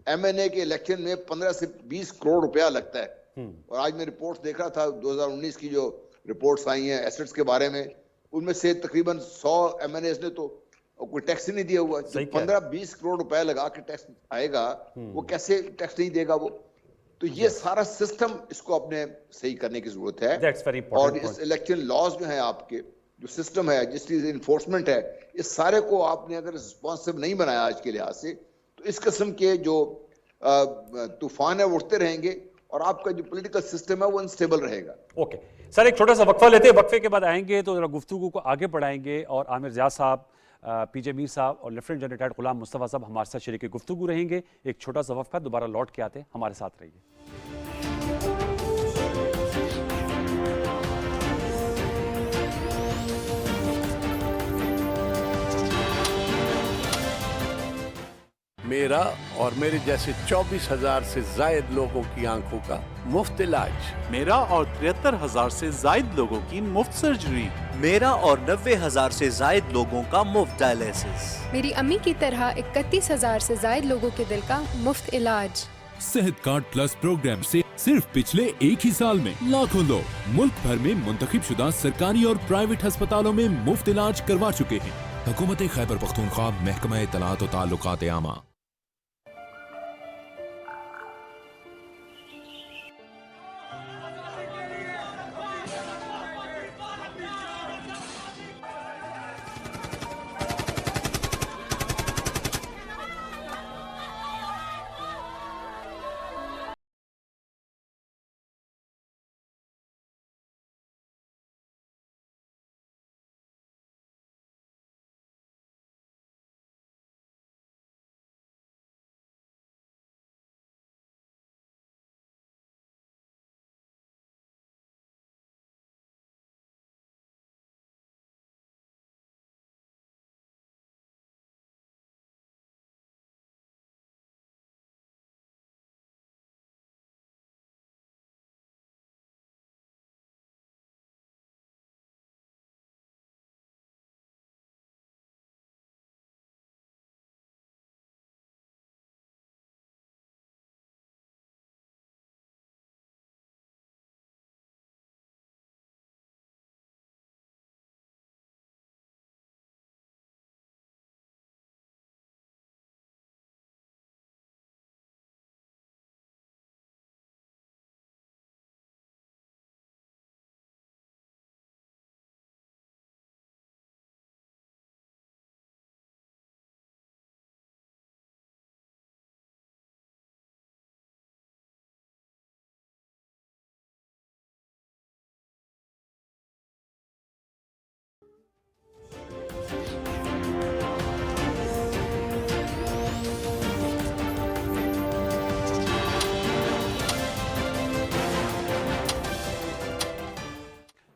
एमएनए के इलेक्शन में 15 से 20 करोड़ रुपया लगता है। और आज मैं रिपोर्ट्स देख रहा था, 2019 की जो रिपोर्ट्स आई हैं एसेट्स के बारे में, उनमें से तकरीबन 100 एमएनएस ने तो कोई टैक्स ही नहीं दिया हुआ। जो 15-20 करोड़ रुपया लगा के टैक्स आएगा, वो कैसे टैक्स नहीं देगा वो? तो ये सारा सिस्टम इसको अपने सही करने की जरूरत है। और इस इलेक्शन लॉज जो है आपके, जो सिस्टम है, जिस चीज इन्फोर्समेंट है, इस सारे को आपने अगर रिस्पॉन्सिव नहीं बनाया आज के लिहाज से, तो इस किस्म के जो तूफान है वो उठते रहेंगे और आपका जो पॉलिटिकल सिस्टम है वो अनस्टेबल रहेगा। ओके सर, एक छोटा सा वक्फा लेते हैं, वक्फे के बाद आएंगे तो जरा गुफ्तगू को आगे बढ़ाएंगे और आमिर ज़िया साहब, पीजे मीर साहब और lieutenant general retired Ghulam Mustafa साहब हमारे साथ शरीक गुफ्तगू रहेंगे। एक छोटा सा वक्फा, दोबारा लौट के आते हैं, हमारे साथ रहिए। मेरा और मेरे जैसे 24,000 से जायद लोगों की आंखों का मुफ्त इलाज। मेरा और 73,000 से जायद लोगों की मुफ्त सर्जरी। मेरा और 90,000 से जायद लोगों का मुफ्त डायलिसिस। मेरी अम्मी की तरह 31,000 से जायद लोगों के दिल का मुफ्त इलाज। सेहत कार्ड प्लस प्रोग्राम से सिर्फ पिछले एक ही साल में लाखों लोग मुल्क भर में मुंतखब शुदा सरकारी और प्राइवेट अस्पतालों में मुफ्त इलाज करवा चुके हैं। हुकूमत खैबर पख्तूनख्वा, महकमा इत्तलात व ताल्लुकात आमा।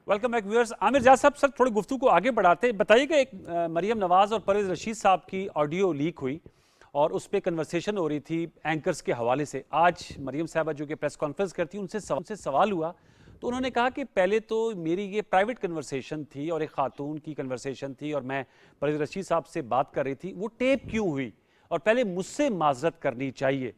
Welcome back viewers. आमिर जाज साहब, सर थोड़ी गुफ्तगू को आगे बढ़ाते हैं, बताइएगा एक मरियम नवाज और परवेज रशीद साहब की ऑडियो लीक हुई और उस पर कन्वर्सेशन हो रही थी एंकर्स के हवाले से। आज मरियम साहबा जो कि प्रेस कॉन्फ्रेंस करती उनसे सवाल हुआ तो उन्होंने कहा कि पहले तो मेरी ये प्राइवेट कन्वर्सेशन थी और एक खातून की कन्वर्सेशन थी और मैं परवेज रशीद साहब से बात कर रही थी, वो टेप क्यों हुई और पहले मुझसे माजरत करनी चाहिए।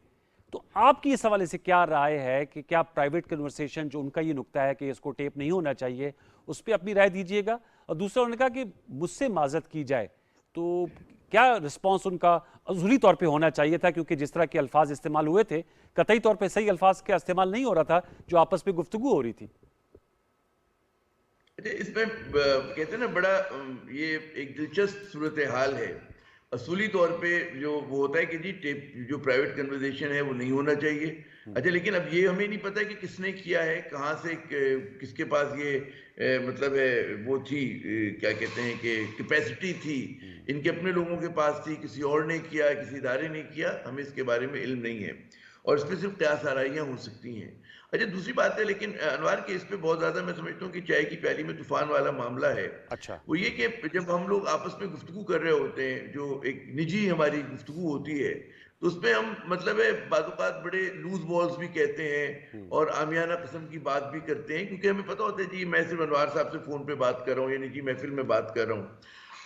तो आपकी इस हवाले से क्या राय है कि क्या प्राइवेट कन्वर्सेशन जो उनका ये नुक्ता है कि इसको टेप नहीं होना चाहिए, उस पर अपनी राय दीजिएगा। और दूसरा उन्होंने कहा कि मुझसे माजरत की जाए, तो क्या रिस्पांस उनका अज़ूरी तौर पे होना चाहिए था, क्योंकि जिस तरह के अल्फाज इस्तेमाल हुए थे कतई तौर पे सही अल्फाज का इस्तेमाल नहीं हो रहा था जो आपस में गुफ्तगू हो रही थी। इसमें कहते हैं ना, बड़ा ये एक दिलचस्प सूरत हाल है। असूली तौर पे जो वो होता है कि जी टेप जो प्राइवेट कन्वर्सेशन है वो नहीं होना चाहिए। अच्छा, लेकिन अब ये हमें नहीं पता कि किसने किया है, कहाँ से, किसके पास ये मतलब है वो थी, क्या कहते हैं कि कैपेसिटी थी, इनके अपने लोगों के पास थी, किसी और ने किया, किसी इदारे ने किया, हमें इसके बारे में इल्म नहीं है और इस पर सिर्फ क़यास आराइयाँ हो सकती हैं। अच्छा, दूसरी बात है, लेकिन अनवार के इस पे बहुत ज्यादा मैं समझता हूँ कि चाय की प्याली में तूफान वाला मामला है। अच्छा, वो ये कि जब हम लोग आपस में गुफ्तगू कर रहे होते हैं, जो एक निजी हमारी गुफ्तगू होती है, तो उसमें हम मतलब है बात बड़े लूज बॉल्स भी कहते हैं और आमियाना किस्म की बात भी करते हैं, क्योंकि हमें पता होता है जी मैं सिर्फ अनवार साहब से फोन पे बात कर रहा हूँ या निजी महफिल में बात कर रहा हूँ।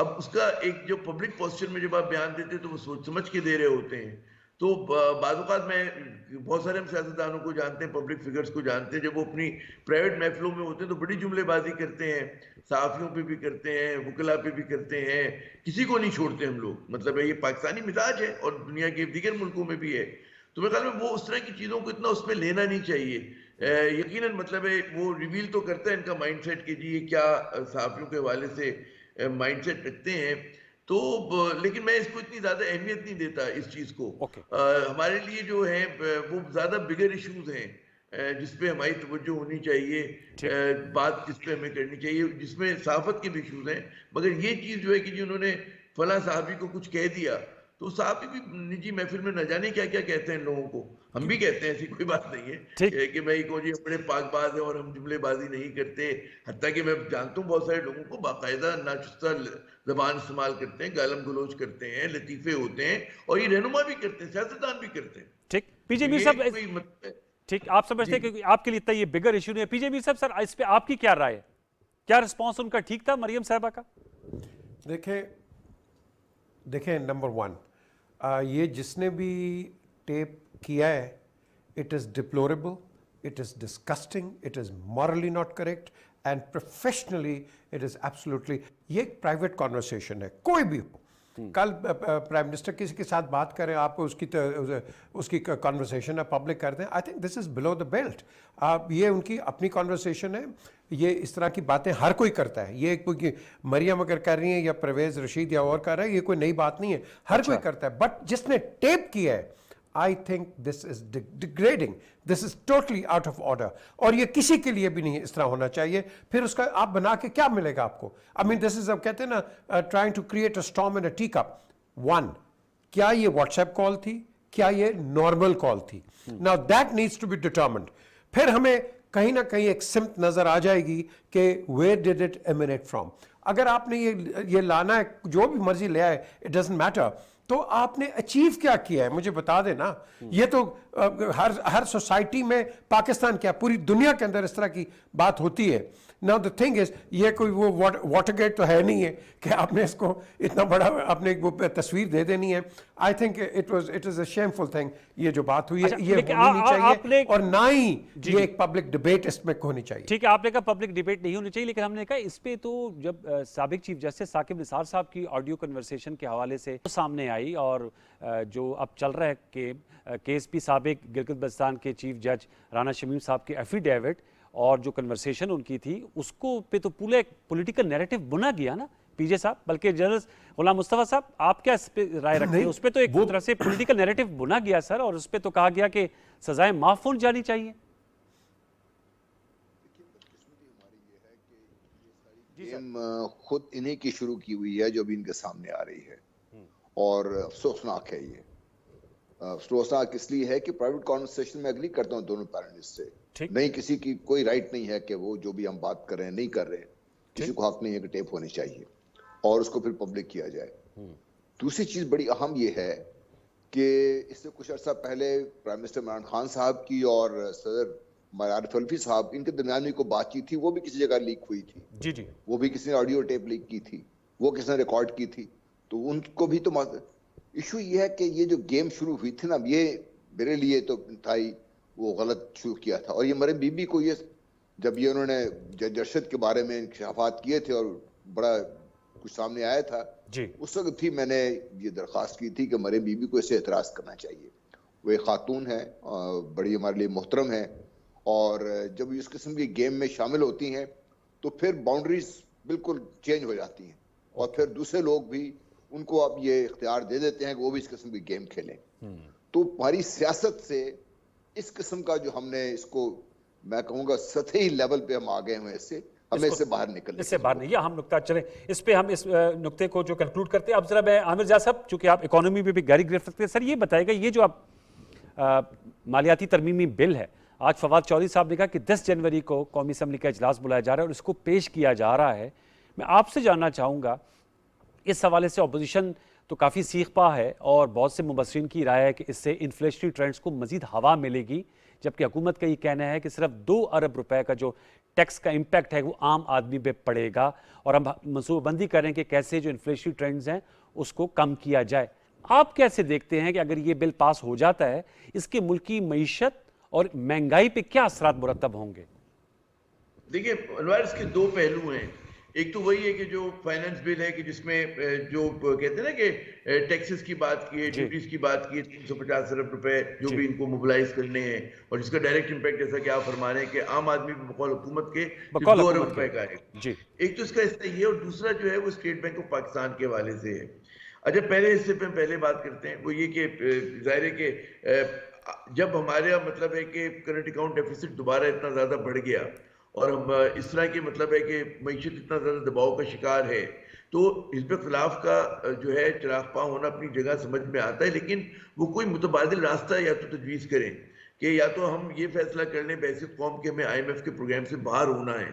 अब उसका एक जो पब्लिक पोस्चर में जब आप बयान देते हैं तो वो सोच समझ के दे रहे होते हैं। तो बाज़-औक़ात मैं बहुत सारे हम सियासतदानों को जानते हैं, पब्लिक फिगर्स को जानते हैं, जब वो अपनी प्राइवेट महफिलों में होते हैं तो बड़ी जुमलेबाजी करते हैं, सहाफ़ियों पे भी करते हैं, वकला पे भी करते हैं, किसी को नहीं छोड़ते हम लोग। मतलब ये पाकिस्तानी मिजाज है और दुनिया के दीगर मुल्कों में भी है। तो मेरे ख्याल में वो उस तरह की चीज़ों को इतना उसमें लेना नहीं चाहिए। यकीनन मतलब है वो रिवील तो करता है इनका माइंड सेट कि जी ये क्या सहाफ़ियों के हवाले से माइंड सेट रखते हैं। तो लेकिन मैं इसको इतनी ज्यादा अहमियत नहीं देता इस चीज को। हमारे लिए जो है वो ज्यादा बिगर इश्यूज हैं जिसपे हमारी तवज्जो होनी चाहिए, बात जिस पे हमें करनी चाहिए, जिसमें सहाफत के भी इश्यूज हैं। मगर ये चीज जो है कि जी उन्होंने फला साहबी को कुछ कह दिया, तो साहब भी निजी महफिल में न जाने क्या क्या कहते हैं लोगों को। हम भी कहते हैं, ऐसी कोई बात नहीं है कि भाई को जी बड़े पाकबाज है और हम जुमलेबाजी नहीं करते। हत्ता कि मैं जानता हूँ बहुत सारे लोगों को बाकायदा नाचुस्ता जबान इस्तेमाल करते हैं, गालम गलोच करते हैं, लतीफे होते हैं और ये रहनुमा भी करते हैं, सियासतदान भी करते हैं। ठीक, पीजे मीर साहब, ठीक, आप समझते हैं कि आपके लिए इतना ये बिगर इशू नहीं है। पीजे मीर साहब, सर इस पे आपकी क्या राय है? क्या रिस्पॉन्स उनका ठीक था मरियम साहबा का? देखें नंबर वन, ये जिसने भी टेप किया है, it is deplorable, it is disgusting, it is morally not correct and professionally it is absolutely. ये एक प्राइवेट कॉन्वर्सेशन है, कोई भी हो। कल प्राइम मिनिस्टर किसी के साथ बात करें, आप उसकी कॉन्वर्सेशन है पब्लिक कर दें, I think this is below the belt. ये उनकी अपनी कॉन्वर्सेशन है, ये इस तरह की बातें हर कोई करता है। ये कोई मरियम अगर कर रही है या परवेज रशीद या और कर रहा है, ये कोई नई बात नहीं है, हर कोई करता है। बट जिसने टेप किया है, I think this is degrading. This is totally out of order. और ये किसी के लिए भी नहीं इस तरह होना चाहिए। फिर उसका आप बना के क्या मिलेगा आपको? I mean, this is, अब कहते हैं ना, trying to create a storm in a teacup. One, क्या ये WhatsApp कॉल थी? क्या ये नॉर्मल कॉल थी? Now that needs to be determined. फिर हमें कहीं ना कहीं एक सिम्त नजर आ जाएगी कि where did it emanate from? अगर आपने ये लाना है, जो भी मर्जी ले आए, it doesn't matter. तो आपने अचीव क्या किया है मुझे बता देना। ये तो हर सोसाइटी में, पाकिस्तान क्या पूरी दुनिया के अंदर इस तरह की बात होती है। नाउ द थिंग इज, ये कोई वो वाटरगेट तो है नहीं है कि आपने इसको इतना बड़ा आपने वो तस्वीर दे देनी है। I think it is a shameful thing, ये जो बात हुई है ये होनी नहीं चाहिए और ना ही ये एक पब्लिक डिबेट इसमें होनी चाहिए। ठीक है, आपने कहा पब्लिक डिबेट नहीं होनी चाहिए, लेकिन हमने कहा इस पे तो जब साबिक चीफ जस्टिस साकिब निसार साहब की ऑडियो कन्वर्सेशन के हवाले से सामने आई और जो अब चल रहा है कि KSP साबिक गिलगित बल्तिस्तान के चीफ जज राना शमीम साहब के एफिडेविट और जो कन्वर्सेशन उनकी थी उसको पे तो पूरा एक पॉलिटिकल नैरेटिव बुना गया ना पीजे साहब। बल्कि जनरल गुलाम मुस्तफा साहब, आप क्या इस पे राय रखते हैं? उस पे तो एक तरह से पॉलिटिकल नैरेटिव बुना गया सर, और उस पे तो कहा गया कि सजाएं माफ हो जानी चाहिए। खुद इन्हीं की शुरू की हुई है जो भी इनके सामने आ रही है, और अफसोसनाक है। ये अफसोसनाक इसलिए है कि प्राइवेट कॉन्वर्सेशन में एग्री करता हूँ दोनों पैनलिस्ट से ठीक। नहीं, किसी की कोई राइट नहीं है कि वो जो भी हम बात कर रहे हैं नहीं कर रहे हैं, किसी को हक नहीं है कि टेप होनी चाहिए और उसको फिर पब्लिक किया जाए। दूसरी चीज बड़ी अहम ये है कि इससे कुछ अर्सा पहले प्राइम मिनिस्टर इमरान खान साहब की और सदर आरिफ अलवी साहब, इनके दरमियान में कोई बातचीत थी, वो भी किसी जगह लीक हुई थी। जी जी। वो भी किसी ने ऑडियो टेप लीक की थी, वो किसी ने रिकॉर्ड की थी, तो उनको भी तो इशू ये है कि ये जो गेम शुरू हुई थी ना, ये मेरे लिए तो इंतहाई वो गलत शुरू किया था। और ये मरीम बीबी को ये जब ये उन्होंने जज अरशद के बारे में इंकशाफात किए थे और बड़ा कुछ सामने आया था जी, उस वक्त भी मैंने ये दरख्वास्त की थी कि मरीम बीबी को इससे एतराज करना चाहिए। वो एक खातून है, बड़ी हमारे लिए मोहतरम है, और जब इस किस्म की गेम में शामिल होती हैं तो फिर बाउंड्रीज बिल्कुल चेंज हो जाती हैं और फिर दूसरे लोग भी उनको अब ये इख्तियार दे देते हैं कि वो भी इस किस्म की गेम खेलें। तो हमारी सियासत से इस किस्म का जो हमने इसको, मैं कहूँगा सतही लेवल पे हम आ गए हैं, इससे हमें इससे बाहर निकलने, इससे बाहर नहीं, हम नुक्ता चलें इस पे, हम इस नुक्ते को जो कंक्लूड करते हैं। अब जरा मैं आमिर जा साहब, चूंकि आप इकोनॉमी में भी गहरी गिरफ्त रखते हैं, सर ये बताएगा ये जो आप मालियाती तरमीमी बिल है, आज फवाद चौधरी साहब ने कहा कि 10 जनवरी को कौमी असम्बली का इजलास बुलाया जा रहा है और इसको पेश किया जा रहा है। मैं आपसे जानना चाहूँगा इस हवाले से, अपोजिशन तो काफ़ी सीख पा है और बहुत से मुबस्सिरीन की राय है कि इससे इन्फ्लेशनरी ट्रेंड्स को मज़ीद हवा मिलेगी, जबकि हुकूमत का ये कहना है कि सिर्फ 2 अरब रुपए का जो टैक्स का इम्पैक्ट है वो आम आदमी पे पड़ेगा और हम मनसूबाबंदी करें कि कैसे जो इन्फ्लेशनरी ट्रेंड्स हैं उसको कम किया जाए। आप कैसे देखते हैं कि अगर ये बिल पास हो जाता है, इसके मुल्की मईशत और महंगाई पे क्या असरात मुरतब होंगे? देखिए अनवर, इसके 2 पहलू हैं। एक तो वही है कि जो फाइनेंस बिल है कि जिसमें जो कहते हैं ना कि टैक्सेस की बात की है, ड्यूटीज की बात की है, 350 अरब रुपए जो भी इनको मोबिलाइज करने हैं और जिसका डायरेक्ट इम्पैक्ट, जैसा कि आप फरमा रहे हैं कि आम आदमी बकौल हुकूमत के 2 अरब रुपए का है। एक तो इसका हिस्सा ये, और दूसरा जो है वो स्टेट बैंक ऑफ पाकिस्तान के हवाले से है। अच्छा, पहले हिस्से पे पहले बात करते हैं, वो ये कि जाहिर है कि जब हमारे मतलब है कि करंट अकाउंट डेफिसिट दोबारा इतना ज्यादा बढ़ गया और हम इस तरह के मतलब है कि मईशत इतना ज़्यादा दबाव का शिकार है, तो हिज़्ब इख्तिलाफ का जो है चिरागपा होना अपनी जगह समझ में आता है, लेकिन वो कोई मुतबादिल रास्ता या तो तजवीज़ करें कि या तो हम ये फैसला कर लें बहसीत कौम के हमें IMF के प्रोग्राम से बाहर होना है,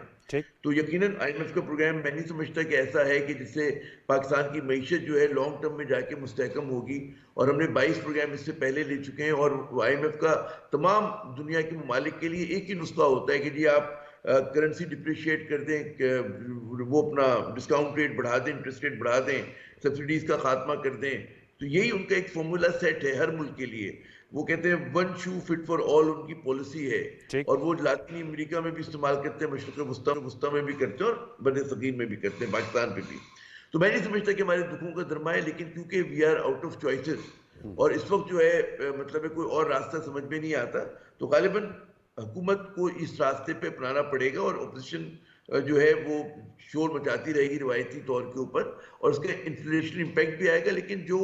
तो यकीनन IMF का प्रोग्राम मैं नहीं समझता कि ऐसा है कि जिससे पाकिस्तान की मईशत जो है लॉन्ग टर्म में जाके मुस्तहकम होगी। और हमने 22 प्रोग्राम इससे पहले ले चुके हैं और IMF का तमाम दुनिया के ममालिक के लिए एक ही नुस्खा होता है कि जी आप करेंसी डिप्रिशिएट कर दें, वो अपना डिस्काउंट रेट बढ़ा दें, इंटरेस्ट रेट बढ़ा दें, सब्सिडीज का खात्मा कर दें। तो यही उनका एक फॉर्मूला सेट है हर मुल्क के लिए। वो कहते हैं one shoe fit for all उनकी पॉलिसी है और वो लातीनी अमेरिका में भी इस्तेमाल करते हैं, मशरक़ वस्ता में भी करते हैं और बड़े सगीर में भी करते हैं, पाकिस्तान पे भी। तो मैं नहीं समझता कि हमारे दुखों का दरमा है, लेकिन क्योंकि we are out of choices और इस वक्त जो है मतलब कोई और रास्ता समझ में नहीं आता, तो गालिबन हुकूमत को इस रास्ते पे अपनाना पड़ेगा और अपोजिशन जो है वो शोर मचाती रहेगी रिवायती तौर के ऊपर और उसका इन्फ्लेशन इम्पैक्ट भी आएगा। लेकिन जो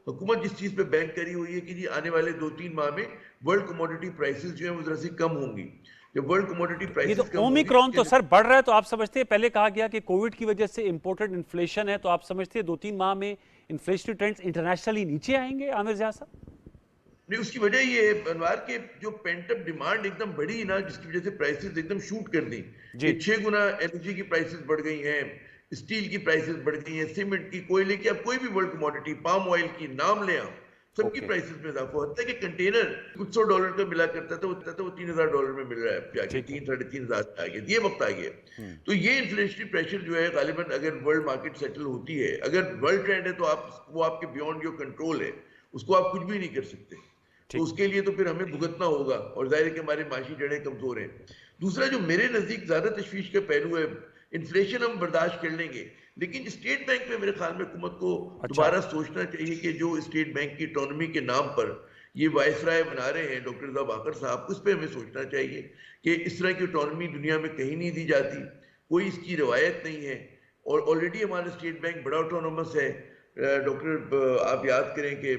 हुकूमत जिस चीज पे बैंक करी हुई है कि जी आने वाले 2-3 माह में वर्ल्ड कमोडिटी प्राइसेस जो है वो जरा सी कम होंगी। जब वर्ल्ड कमोडिटी प्राइसेस ये तो ओमिक्रॉन तो सर बढ़ रहा है, तो आप समझते हैं, पहले कहा गया कि कोविड की वजह से इंपोर्टेड इन्फ्लेशन है, तो आप समझते हैं 2-3 माह में इन्फ्लेशनरी ट्रेंड्स इंटरनेशनली नीचे आएंगे? आमिर ज़िया साहब, नहीं, उसकी वजह ये अनवार के जो पेंट अप डिमांड एकदम बढ़ी ना, जिसकी वजह से प्राइसेस एकदम शूट कर दी। 6 गुना एनर्जी की प्राइसेस बढ़ गई हैं, स्टील की प्राइसेस बढ़ गई हैं, सीमेंट की, कोयले की, अब कोई भी वर्ल्ड कमोडिटी, पाम ऑयल की नाम ले आप, सबकी प्राइसेस में इजाफा होता है कि कंटेनर कुछ $100 का मिला करता था वो $3000 में मिल रहा है, जाके 3-3.5 आ गया। ये वक्त आ गया। तो ये इन्फ्लेशनरी प्रेशर जो है गालिबन अगर वर्ल्ड मार्केट सेटल होती है, अगर वर्ल्ड ट्रेंड है तो आप वो आपके बियॉन्ड योर कंट्रोल है, उसको आप कुछ भी नहीं कर सकते। तो उसके लिए तो फिर हमें भुगतना होगा और जाहिर है कि हमारे माशी जड़ें कमजोर हैं। दूसरा जो मेरे नजदीक ज्यादा तशवीश का पहलू है, इन्फ्लेशन हम बर्दाश्त कर लेंगे, लेकिन स्टेट बैंक में मेरे ख्याल में हुकूमत को दोबारा सोचना चाहिए कि जो स्टेट बैंक की इकोनॉमी के नाम पर ये वायसराय बना रहे हैं डॉक्टर रज़ा बाकर साहब, उस पर हमें सोचना चाहिए कि इस तरह की इकोनॉमी दुनिया में कहीं नहीं दी जाती, कोई इसकी रवायत नहीं है और ऑलरेडी हमारा स्टेट बैंक बड़ा ऑटोनोमस है। डॉक्टर आप याद करें कि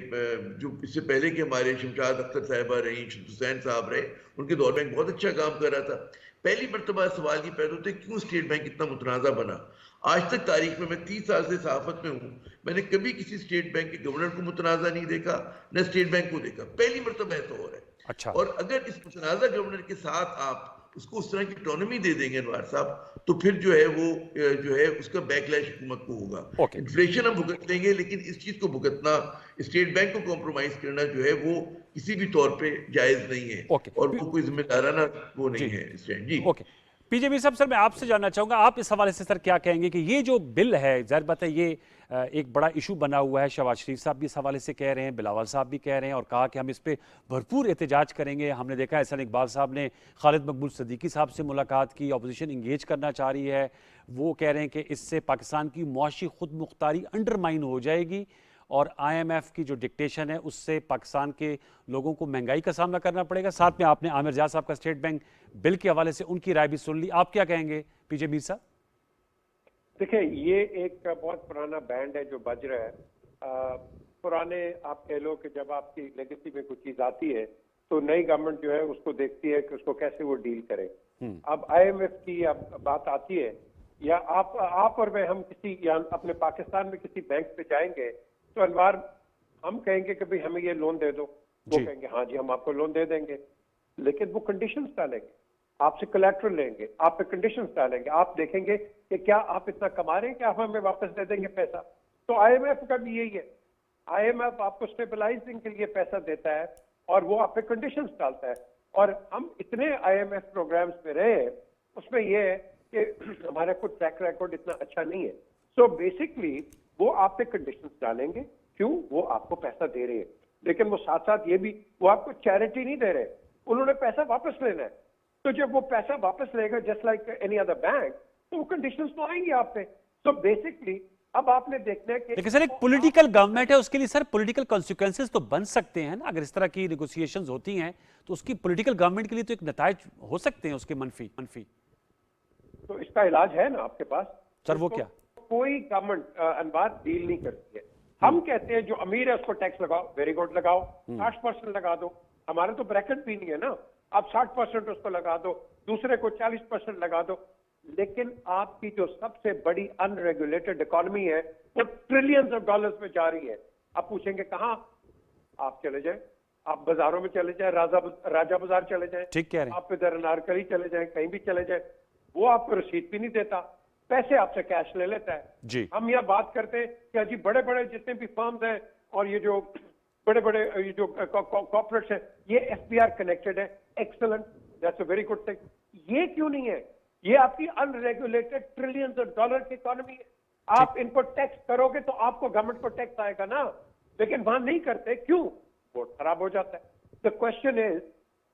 जो इससे पहले के हमारे शमशाद अख्तर साहिबा रही, हुसैन साहब रहे, उनके दौर में बहुत अच्छा काम कर रहा था। पहली मर्तबा सवाल ये पैदा होता है क्यों स्टेट बैंक इतना मुतनाज़ा बना। आज तक तारीख में, मैं 30 साल से सहाफत में हूँ, मैंने कभी किसी स्टेट बैंक के गवर्नर को मुतनाज़ा नहीं देखा, न स्टेट बैंक को देखा। पहली मर्तबा ऐसा हो रहा है। अच्छा। और अगर इस मुतनाज़ा गवर्नर के साथ आप उसको उस तरह की इकोनॉमी दे देंगे अनवार साहब, तो फिर जो है वो जो है उसका बैकलैश हुकूमत को होगा। इन्फ्लेशन हम भुगत लेंगे, लेकिन इस चीज को भुगतना, स्टेट बैंक को कॉम्प्रोमाइज करना जो है वो किसी भी तौर पे जायज नहीं है। और वो कोई जिम्मेदाराना वो नहीं है स्टैंड। जी ओके, पीजे मीर साहब, सर मैं आपसे जानना चाहूंगा, आप इस हवाले से सर क्या कहेंगे कि ये जो बिल है, जाहिर बात है ये एक बड़ा इशू बना हुआ है, शहबाज शरीफ साहब भी इस हवाले से कह रहे हैं, बिलावल साहब भी कह रहे हैं और कहा कि हम इस पे भरपूर एहतजाज करेंगे। हमने देखा है एहसान इकबाल साहब ने खालिद मकबूल सिद्दीकी साहब से मुलाकात की, अपोजिशन इंगेज करना चाह रही है, वो कह रहे हैं कि इससे पाकिस्तान की मुआशी खुद मुख्तारी अंडरमाइन हो जाएगी और IMF की जो डिक्टेशन है उससे पाकिस्तान के लोगों को महंगाई का सामना करना पड़ेगा। साथ में आपने आमिर जाद साहब का स्टेट बैंक बिल के हवाले से उनकी राय भी सुन ली, आप क्या कहेंगे पीजे मीर साहब? देखिए, ये एक बहुत पुराना बैंड है जो बज रहा है। पुराने आप कह लो कि जब आपकी लेगेसी में कुछ चीज आती है तो नई गवर्नमेंट जो है उसको देखती है कि उसको कैसे वो डील करे। अब IMF की अब बात आती है, या आप और मैं, हम किसी या अपने पाकिस्तान में किसी बैंक पे जाएंगे तो अनवार हम कहेंगे कि भाई हमें ये लोन दे दो, वो कहेंगे हाँ जी हम आपको लोन दे देंगे, लेकिन वो कंडीशंस डालेंगे, आपसे कलेक्ट्रल लेंगे, आप पे कंडीशंस डालेंगे, आप देखेंगे कि क्या आप इतना कमा रहे हैं कि आप हमें वापस दे देंगे पैसा। तो IMF का भी यही है, IMF आपको स्टेबलाइजिंग के लिए पैसा देता है और वो आप पे कंडीशंस डालता है। और हम इतने IMF प्रोग्राम्स में रहे, उसमें ये है कि हमारा कुछ ट्रैक रिकॉर्ड इतना अच्छा नहीं है। सो बेसिकली वो आप पे कंडीशंस डालेंगे, क्यों? वो आपको पैसा दे रहे हैं, लेकिन वो साथ साथ ये भी, वो आपको चैरिटी नहीं दे रहे, उन्होंने पैसा वापस लेना है। तो जब वो पैसा वापस लेगा just like any other bank, तो वो कंडीशंस तो आएंगी आप पे। सो बेसिकली अब आपने देखना है कि लेकिन सर एक पॉलिटिकल गवर्नमेंट है, उसके लिए सर पॉलिटिकल कॉन्सिक्वेंसेस तो बन सकते हैं ना। अगर इस तरह की नेगोशिएशंस होती हैं तो उसकी पॉलिटिकल गवर्नमेंट के लिए तो एक नतायज हो सकते हैं उसके मनफी। तो इसका इलाज है ना आपके पास सर। वो क्या? कोई गवर्नमेंट अनवार डील नहीं करती है। हम कहते हैं जो अमीर है उसको टैक्स लगाओ, वेरी गुड, लगाओ, 60% लगा दो। हमारे तो ब्रैकेट भी नहीं है ना, आप 60% उसको लगा दो, दूसरे को 40% लगा दो। लेकिन आपकी जो सबसे बड़ी अनरेगुलेटेड इकोनॉमी है वो ट्रिलियंस ऑफ डॉलर्स में जा रही है। आप पूछेंगे कहाँ? आप चले जाए, आप बाजारों में चले जाए, राजा बाजार चले जाए, ठीक कह रहे हैं आप इधर अनारकली चले जाए, कहीं भी चले जाए, वो आपको रसीद भी नहीं देता, पैसे आपसे कैश ले लेता है जी। हम यह बात करते हैं कि अजी बड़े बड़े जितने भी फर्म्स हैं और ये जो बड़े बड़े ये जो कॉर्पोरेट्स हैं, ये FBR कनेक्टेड है, excellent, that's a very good thing. ये क्यों नहीं है? ये आपकी अनरेगुलेटेड ट्रिलियंस ऑफ डॉलर की इकोनॉमी है। आप इनको टैक्स करोगे तो आपको गवर्नमेंट को टैक्स आएगा ना, लेकिन वहां नहीं करते, क्यों? वोट खराब हो जाता है। द क्वेश्चन इज,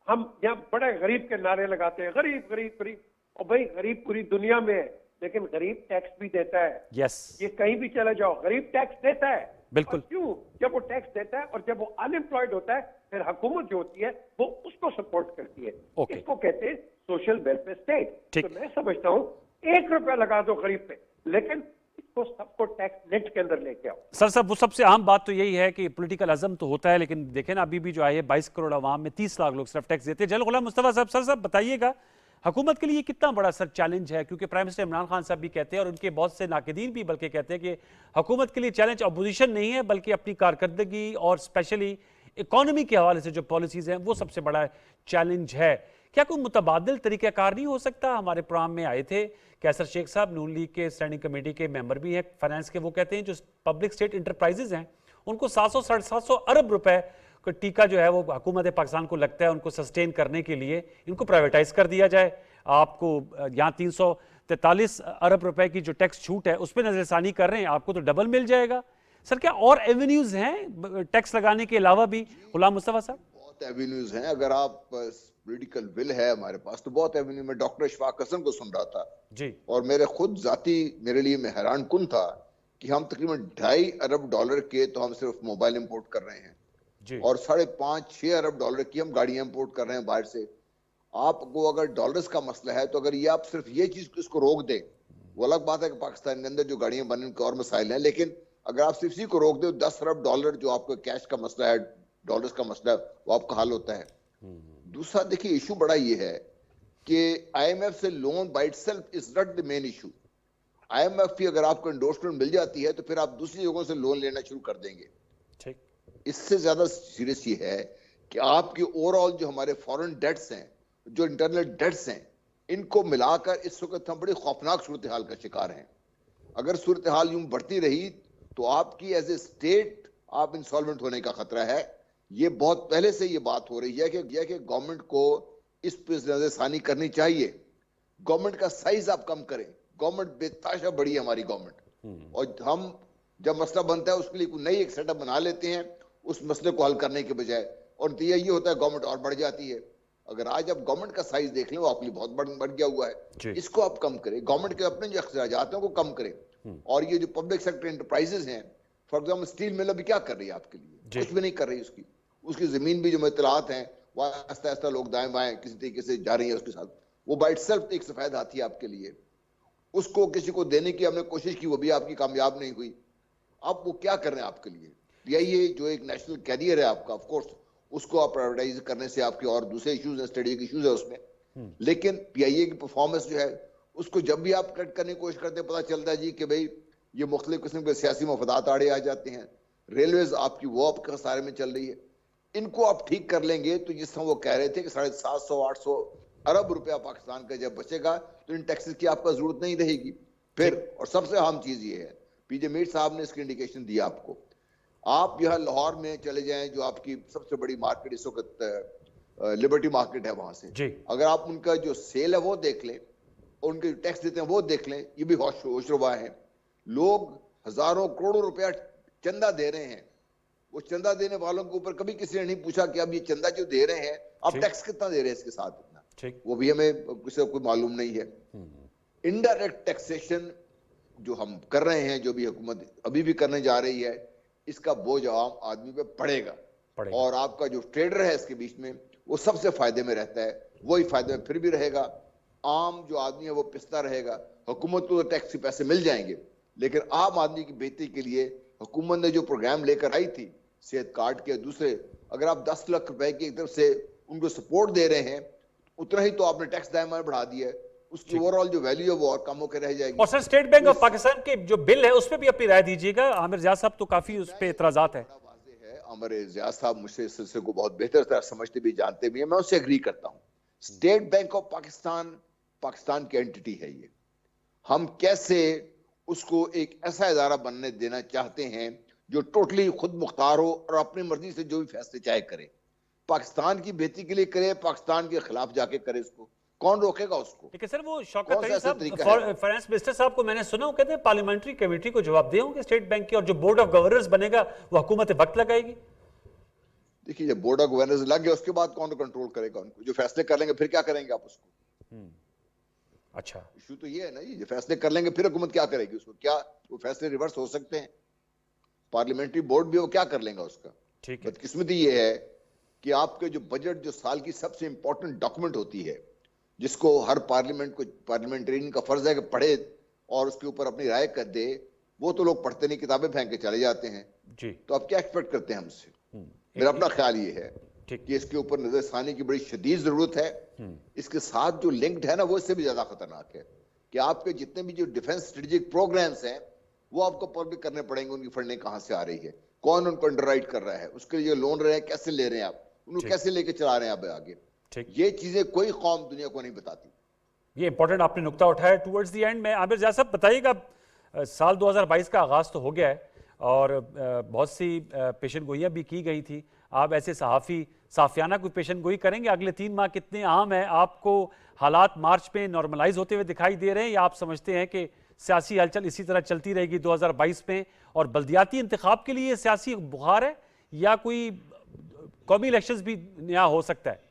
हम यहाँ बड़े गरीब के नारे लगाते हैं, गरीब गरीब गरीब, और भाई गरीब पूरी दुनिया में है, लेकिन गरीब टैक्स भी देता है। यस, ये कहीं भी चले जाओ, गरीब टैक्स देता है। बिल्कुल। क्यों? जब वो टैक्स देता है और जब वो अनएम्प्लॉयड होता है, फिर हुकूमत जो होती है वो उसको सपोर्ट करती है। इसको कहते हैं सोशल वेलफेयर स्टेट। तो मैं समझता हूँ 1 रुपया लगा दो गरीब पे, लेकिन इसको सबको टैक्स नेट के अंदर लेके आओ। सर साहब, वो सबसे अहम बात तो यही है कि पॉलिटिकल अज़म तो होता है, लेकिन देखें ना अभी भी जो है 22 करोड़ आवाम में 30 लाख लोग सिर्फ टैक्स देते हैं। जनरल गुलाम मुस्तफा साहब, सर साहब बताइएगा हुकूमत के लिए कितना बड़ा सर चैलेंज है, क्योंकि प्राइम मिनिस्टर इमरान खान साहब भी कहते हैं और उनके बहुत से नाक़दीन भी बल्कि कहते हैं कि हुकूमत के लिए चैलेंज अपोजिशन नहीं है बल्कि अपनी कारकर्दगी और स्पेशली इकोनॉमी के हवाले से जो पॉलिसीज़ हैं वो सबसे बड़ा चैलेंज है। क्या कोई मुतबादिल तरीक़ाकार नहीं हो सकता? हमारे प्रोग्राम में आए थे कैसर शेख साहब, नून लीग के स्टैंडिंग कमेटी के मेंबर भी हैं फाइनेंस के, वो कहते हैं जो पब्लिक स्टेट इंटरप्राइजेज हैं उनको 700-750 अरब रुपए का टीका जो है वो हुकूमत पाकिस्तान को लगता है उनको सस्टेन करने के लिए इनको प्राइवेटाइज कर दिया जाए। आपको यहाँ 343 अरब रुपए की जो टैक्स छूट है उस पर नजरसानी कर रहे हैं, आपको तो डबल मिल जाएगा। सर क्या और एवेन्यूज हैं टैक्स लगाने के अलावा भी? गुलाम मुस्तफा साहब, बहुत एवेन्यूज हैं, अगर आप पॉलिटिकल विल है हमारे पास तो बहुत एवेन्यू। में डॉक्टर अशफाक हसन को सुन रहा था जी, और मेरे लिए मैं हैरान कुन था कि हम तकरीबन 2.5 अरब डॉलर के तो हम सिर्फ मोबाइल इंपोर्ट कर रहे हैं जी, और 5.5-6 अरब डॉलर की हम गाड़ियां इंपोर्ट कर रहे हैं बाहर से। आपको अगर डॉलर्स का मसला है तो अगर ये आप सिर्फ ये चीज इसको रोक दें, वो अलग बात है कि पाकिस्तान के अंदर जो गाड़ियां बनने के और मसाइल हैं, लेकिन अगर आप सिर्फ इसी को रोक दें 10 अरब डॉलर जो आपको कैश का मसला है, डॉलर्स का मसला है, वो आपका हल होता है। दूसरा देखिए इशू बड़ा ये है कि IMF से loan by itself is not the main issue. IMF की अगर आपको एंडोर्समेंट मिल जाती है तो फिर आप दूसरी जगहों से लोन लेना शुरू कर देंगे। ठीक। इससे ज्यादा सीरियस ये है कि आपकी ओवरऑल जो हमारे फॉरेन डेट्स हैं, जो इंटरनल डेट्स हैं, इनको मिलाकर इस वक्त हम बड़ी खौफनाक सूरत हाल का शिकार हैं। अगर सूरत हाल यूं बढ़ती रही तो आपकी एज ए स्टेट आप इंसॉल्वेंट होने का खतरा है। ये बहुत पहले से ये बात हो रही है कि गवर्नमेंट को इस पर नजरसानी करनी चाहिए। गवर्नमेंट का साइज आप कम करें। गवर्नमेंट बेताशा बड़ी है हमारी गवर्नमेंट, और हम जब मसला बनता है उसके लिए कोई नई एक सेटअप बना लेते हैं उस मसले को हल करने के बजाय, और नतीजा ये होता है गवर्नमेंट और बढ़ जाती है। अगर आज आप गवर्नमेंट का साइज देख लें वो आपके लिए बहुत बढ़ गया हुआ है, इसको आप कम करें। गवर्नमेंट के अपने जो अखराजात हैं वो कम करें, और ये जो पब्लिक सेक्टर एंटरप्राइजेज हैं, फॉर एग्जाम्पल स्टील मिल अभी क्या कर रही है आपके लिए? कुछ भी नहीं कर रही। उसकी जमीन भी जो मुतलात हैं वो आस्ता आस्ता लोग दाएं बाएं किसी तरीके से जा रही है उसके साथ। वो बाइट सेल्फ एक सफेद हाथी है आपके लिए, उसको किसी को देने की हमने कोशिश की, वो भी आपकी कामयाब नहीं हुई। अब वो क्या कर रहे हैं आपके लिए? पीआईए जो एक नेशनल कैरियर है आपका, ऑफ कोर्स उसको आप प्राइवेटाइज करने से आपके और दूसरे इश्यूज हैं, स्ट्रेटेजिक इश्यूज है उसमें, लेकिन पीआईए की परफॉर्मेंस जो है उसको जब भी आप कट करने की कोशिश करते हैं पता चलता है जी कि भाई ये मुख्तलिफ किस्म के सियासी मफादात आड़े आ जाते हैं। रेलवेज आपकी वो आपके खसारे में चल रही है। इनको आप ठीक कर लेंगे तो जिस तरह वो कह रहे थे कि 750-800 अरब रुपया पाकिस्तान का जब बचेगा तो इन टैक्सेस की आपका जरूरत नहीं रहेगी फिर। और सबसे अहम चीज ये है, पीजे मीर साहब ने इसकी इंडिकेशन दी आपको। आप यहाँ लाहौर में चले जाएं जो आपकी सबसे बड़ी मार्केट इस वक्त लिबर्टी मार्केट है, वहां से अगर आप उनका जो सेल है वो देख लें, उनके टैक्स देते हैं वो देख लें, ये भी होशरुबा है। लोग हजारों करोड़ों रुपया चंदा दे रहे हैं। वो चंदा देने वालों के ऊपर कभी किसी ने नहीं पूछा कि अब ये चंदा जो दे रहे हैं आप टैक्स कितना दे रहे हैं इसके साथ, इतना वो भी हमें किसी को कोई मालूम नहीं है। इनडायरेक्ट टैक्सेशन जो हम कर रहे हैं, जो भी हुकूमत अभी भी करने जा रही है, इसका बोझ आम आदमी पे पड़ेगा। और आपका जो ट्रेडर है इसके बीच में वो सबसे फायदे में रहता है, वही फायदे में फिर भी रहेगा। आम जो आदमी है वो पिसता रहेगा। हुकूमत को तो टैक्स के पैसे मिल जाएंगे, लेकिन आम आदमी की बेहतरी के लिए हुकूमत ने जो प्रोग्राम लेकर आई थी, सेहत कार्ड के दूसरे, अगर आप 10 लाख रुपए की एक तरफ से उनको सपोर्ट दे रहे हैं, उतना ही तो आपने टैक्स दायरा बढ़ा दिया है, उसकी ओवरऑल जो वैल्यू है वो और कम होकर रह जाएगी। और sir state bank of Pakistan के जो बिल है उस पर भी अपनी राय दीजिएगा। आमिर ज़िया साहब तो काफी उस पर एतराजात है। आमिर ज़िया साहब मुझसे इस सिलसिले को बहुत बेहतर तरह समझते भी जानते भी हैं, मैं उससे एग्री करता हूँ। State bank of Pakistan Pakistan की एंटिटी है। ये हम कैसे उसको एक ऐसा इदारा बनने देना चाहते हैं जो टोटली खुद मुख्तार हो और अपनी मर्जी से जो भी फैसले चाहे करे, पाकिस्तान की बेहतरी के लिए करे, पाकिस्तान के खिलाफ जाके करे, इसको कौन रोकेगा उसको? लेकिन सर वो शौकत अली साहब फाइनेंस मिनिस्टर साहब को मैंने सुना, वो कहते हैं पार्लियामेंट्री कमेटी को जवाबदेह होंगे स्टेट बैंक की, और जो बोर्ड ऑफ गवर्नर्स बनेगा वो हुकूमत वक्त लगाएगी। देखिए जब बोर्ड ऑफ गवर्नर्स लग गए उसके बाद कौन कंट्रोल करेगा उनको? जो फैसले कर लेंगे फिर क्या करेंगे आप उसको? अच्छा, इशू तो ये है ना, ये फैसले कर लेंगे फिर हुकूमत क्या करेगी उसको? क्या वो फैसले रिवर्स हो सकते हैं? पार्लियामेंट्री बोर्ड भी वो क्या कर लेगा उसका? ठीक है। बदकिस्मती ये है कि आपके जो बजट जो साल की सबसे इंपॉर्टेंट डॉक्यूमेंट होती है, जिसको हर पार्लियामेंटेरियन का फर्ज है कि पढ़े और उसके ऊपर अपनी राय कर दे, वो तो लोग पढ़ते नहीं, किताबें फेंक के चले जाते हैं जी। तो आप क्या एक्सपेक्ट करते हैं हमसे? मेरा अपना ख्याल ये है कि इसके ऊपर नजरसानी की बड़ी शदीद जरूरत है। इसके साथ जो लिंक्ड है ना वो इससे भी ज्यादा खतरनाक है कि आपके जितने भी जो डिफेंस स्ट्रेटेजिक प्रोग्राम्स हैं वो आपको पब्लिक करने पड़ेंगे। उनकी फंडिंग कहां से आ रही है, कौन उनको अंडरराइट कर रहा है, उसके लिए लोन रहे हैं, कैसे ले रहे हैं आप, उनको कैसे लेके चला रहे हैं आप आगे। ये चीजें कोई कौम दुनिया को नहीं बताती। ये इंपॉर्टेंट आपने नुक्ता उठाया टुवर्ड्स द एंड में। आमिर ज़िया साहब बताइएगा, साल 2022 का आगाज तो हो गया है और बहुत सी पेशन गोइयाँ भी की गई थी। आप ऐसे सहाफ़ी साफियाना कोई पेशन गोई करेंगे अगले 3 माह कितने अहम है? आपको हालात मार्च में नॉर्मलाइज होते हुए दिखाई दे रहे हैं, या आप समझते हैं कि सियासी हलचल इसी तरह चलती रहेगी 2022 में, और बल्दियाती इंतखाब के लिए सियासी बुखार है, या कोई कौमी इलेक्शंस भी नया हो सकता है?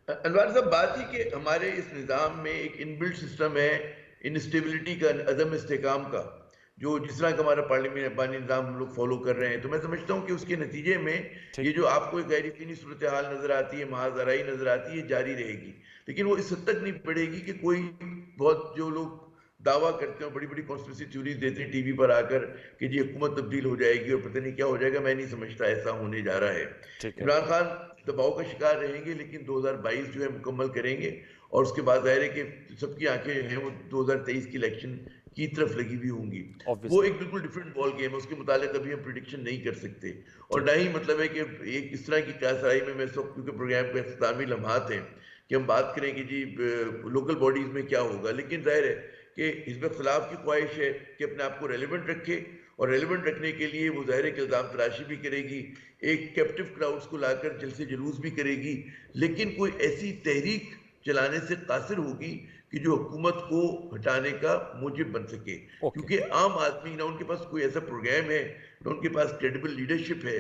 अनवर साहब, बात ही कि हमारे इस निज़ाम में एक इनबिल्ट सिस्टम है इंस्टेबिलिटी का, अदम इस्तेकाम का, जो जिस तरह का हमारा पार्लियामेंट निज़ाम हम लोग फॉलो कर रहे हैं। तो मैं समझता हूँ कि उसके नतीजे में ये जो आपको एक गैर यकीनी सूरत हाल नजर आती है, महाजराई नजर आती है, जारी रहेगी, लेकिन वो इस हद तक नहीं बढ़ेगी कि कोई बहुत जो लोग दावा करते हैं, बड़ी बड़ी कॉन्स्पिरेसी थ्योरीज देते हैं टीवी पर आकर कि जी हुकूमत तब्दील हो जाएगी और पता नहीं क्या हो जाएगा। मैं नहीं समझता ऐसा होने जा रहा है। इमरान खान दबाव का शिकार रहेंगे, लेकिन 2022 जो है मुकम्मल करेंगे और उसके बाद जाहिर है कि सबकी आंखें हैं वो 2023 की इलेक्शन की तरफ लगी हुई होंगी। वो एक बिल्कुल डिफरेंट बॉल गेम है, उसके मुतालिक अभी हम प्रिडिक्शन नहीं कर सकते और ना ही मतलब है कि एक इस तरह की क्यासराई में मैं सब, क्योंकि प्रोग्राम के इख्तितामी लम्हात हैं कि हम बात करें कि जी लोकल बॉडीज में क्या होगा, लेकिन जाहिर है कि हिज़्ब इख्तिलाफ की ख्वाहिश है कि अपने आप को रेलिवेंट रखे और रेलिवेंट रखने के लिए वो ज़ाहिर है कि इल्ज़ाम तराशी भी करेगी, एक कैप्टिव क्राउड्स को लाकर जलसे जुलूस भी करेगी, लेकिन कोई ऐसी तहरीक चलाने से कासिर होगी कि जो हुकूमत को हटाने का मूजिब बन सके। क्योंकि आम आदमी ना उनके पास कोई ऐसा प्रोग्राम है, ना उनके पास क्रेडिबल लीडरशिप है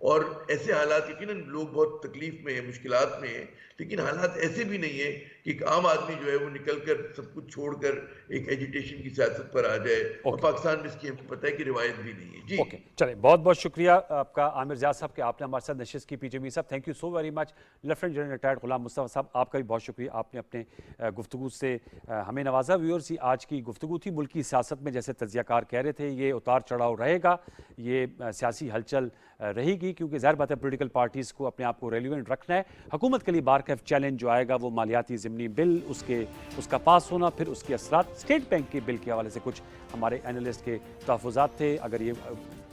और ऐसे हालात यकीनन लोग बहुत तकलीफ में है, मुश्किलात में है, लेकिन हालात ऐसे भी नहीं है कि एक आम आदमी जो है वो निकल कर सब कुछ छोड़कर एक एजिटेशन की सियासत पर आ जाए। और पाकिस्तान में इसकी हमको पता है कि रिवायत भी नहीं है। जी ओके, चलिए, बहुत बहुत शुक्रिया आपका आमिर ज़िया साहब कि आपने हमारे साथ नशिस्त की। पीजेमी साहब, thank you so very much. Lieutenant general retired Ghulam Mustafa साहब, आपका भी बहुत शुक्रिया, आपने अपने गुफ्तगू से हमें नवाजा। व्यूअर्स, ये आज की गुफ्तगू थी। मुल्क की सियासत में जैसे तजियाकार कह रहे थे, ये उतार चढ़ाव रहेगा, ये सियासी हलचल रहेगी, क्योंकि ज़ाहिर बात है पोलिटिकल पार्टीज़ को अपने आप को रेलिवेंट रखना है। हुकूमत के लिए बारकैफ चैलेंज जो आएगा वो मालियाती ज़िमनी बिल, उसका पास होना, फिर उसके असरात। स्टेट बैंक के बिल के हवाले से कुछ हमारे एनालिस्ट के तहफ़्फ़ुज़ात थे। अगर ये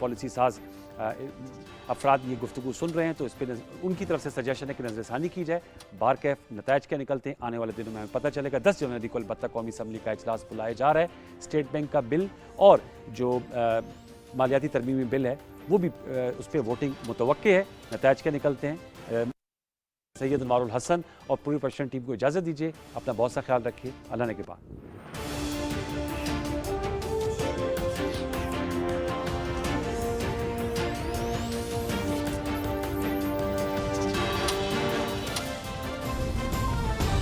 पॉलिसी साज अफराद ये गुफ्तगू सुन रहे हैं तो इस पर उनकी तरफ से सजेशन है कि नज़रसानी की जाए। बारकैफ नतायज क्या निकलते हैं आने वाले दिनों में हमें पता चलेगा। 10 जनवरी को अलबत्ता कौमी असम्बली का इजलास बुलाया जा रहा है। स्टेट बैंक का बिल और जो मालियाती तरमीमी बिल है वो भी उस पर वोटिंग मुतवक्के है। नतायज क्या निकलते हैं। सैयद अनवारुल हसन और पूरी प्रोडक्शन टीम को इजाज़त दीजिए। अपना बहुत सा ख्याल रखिए। अल्लाह ने के बाद।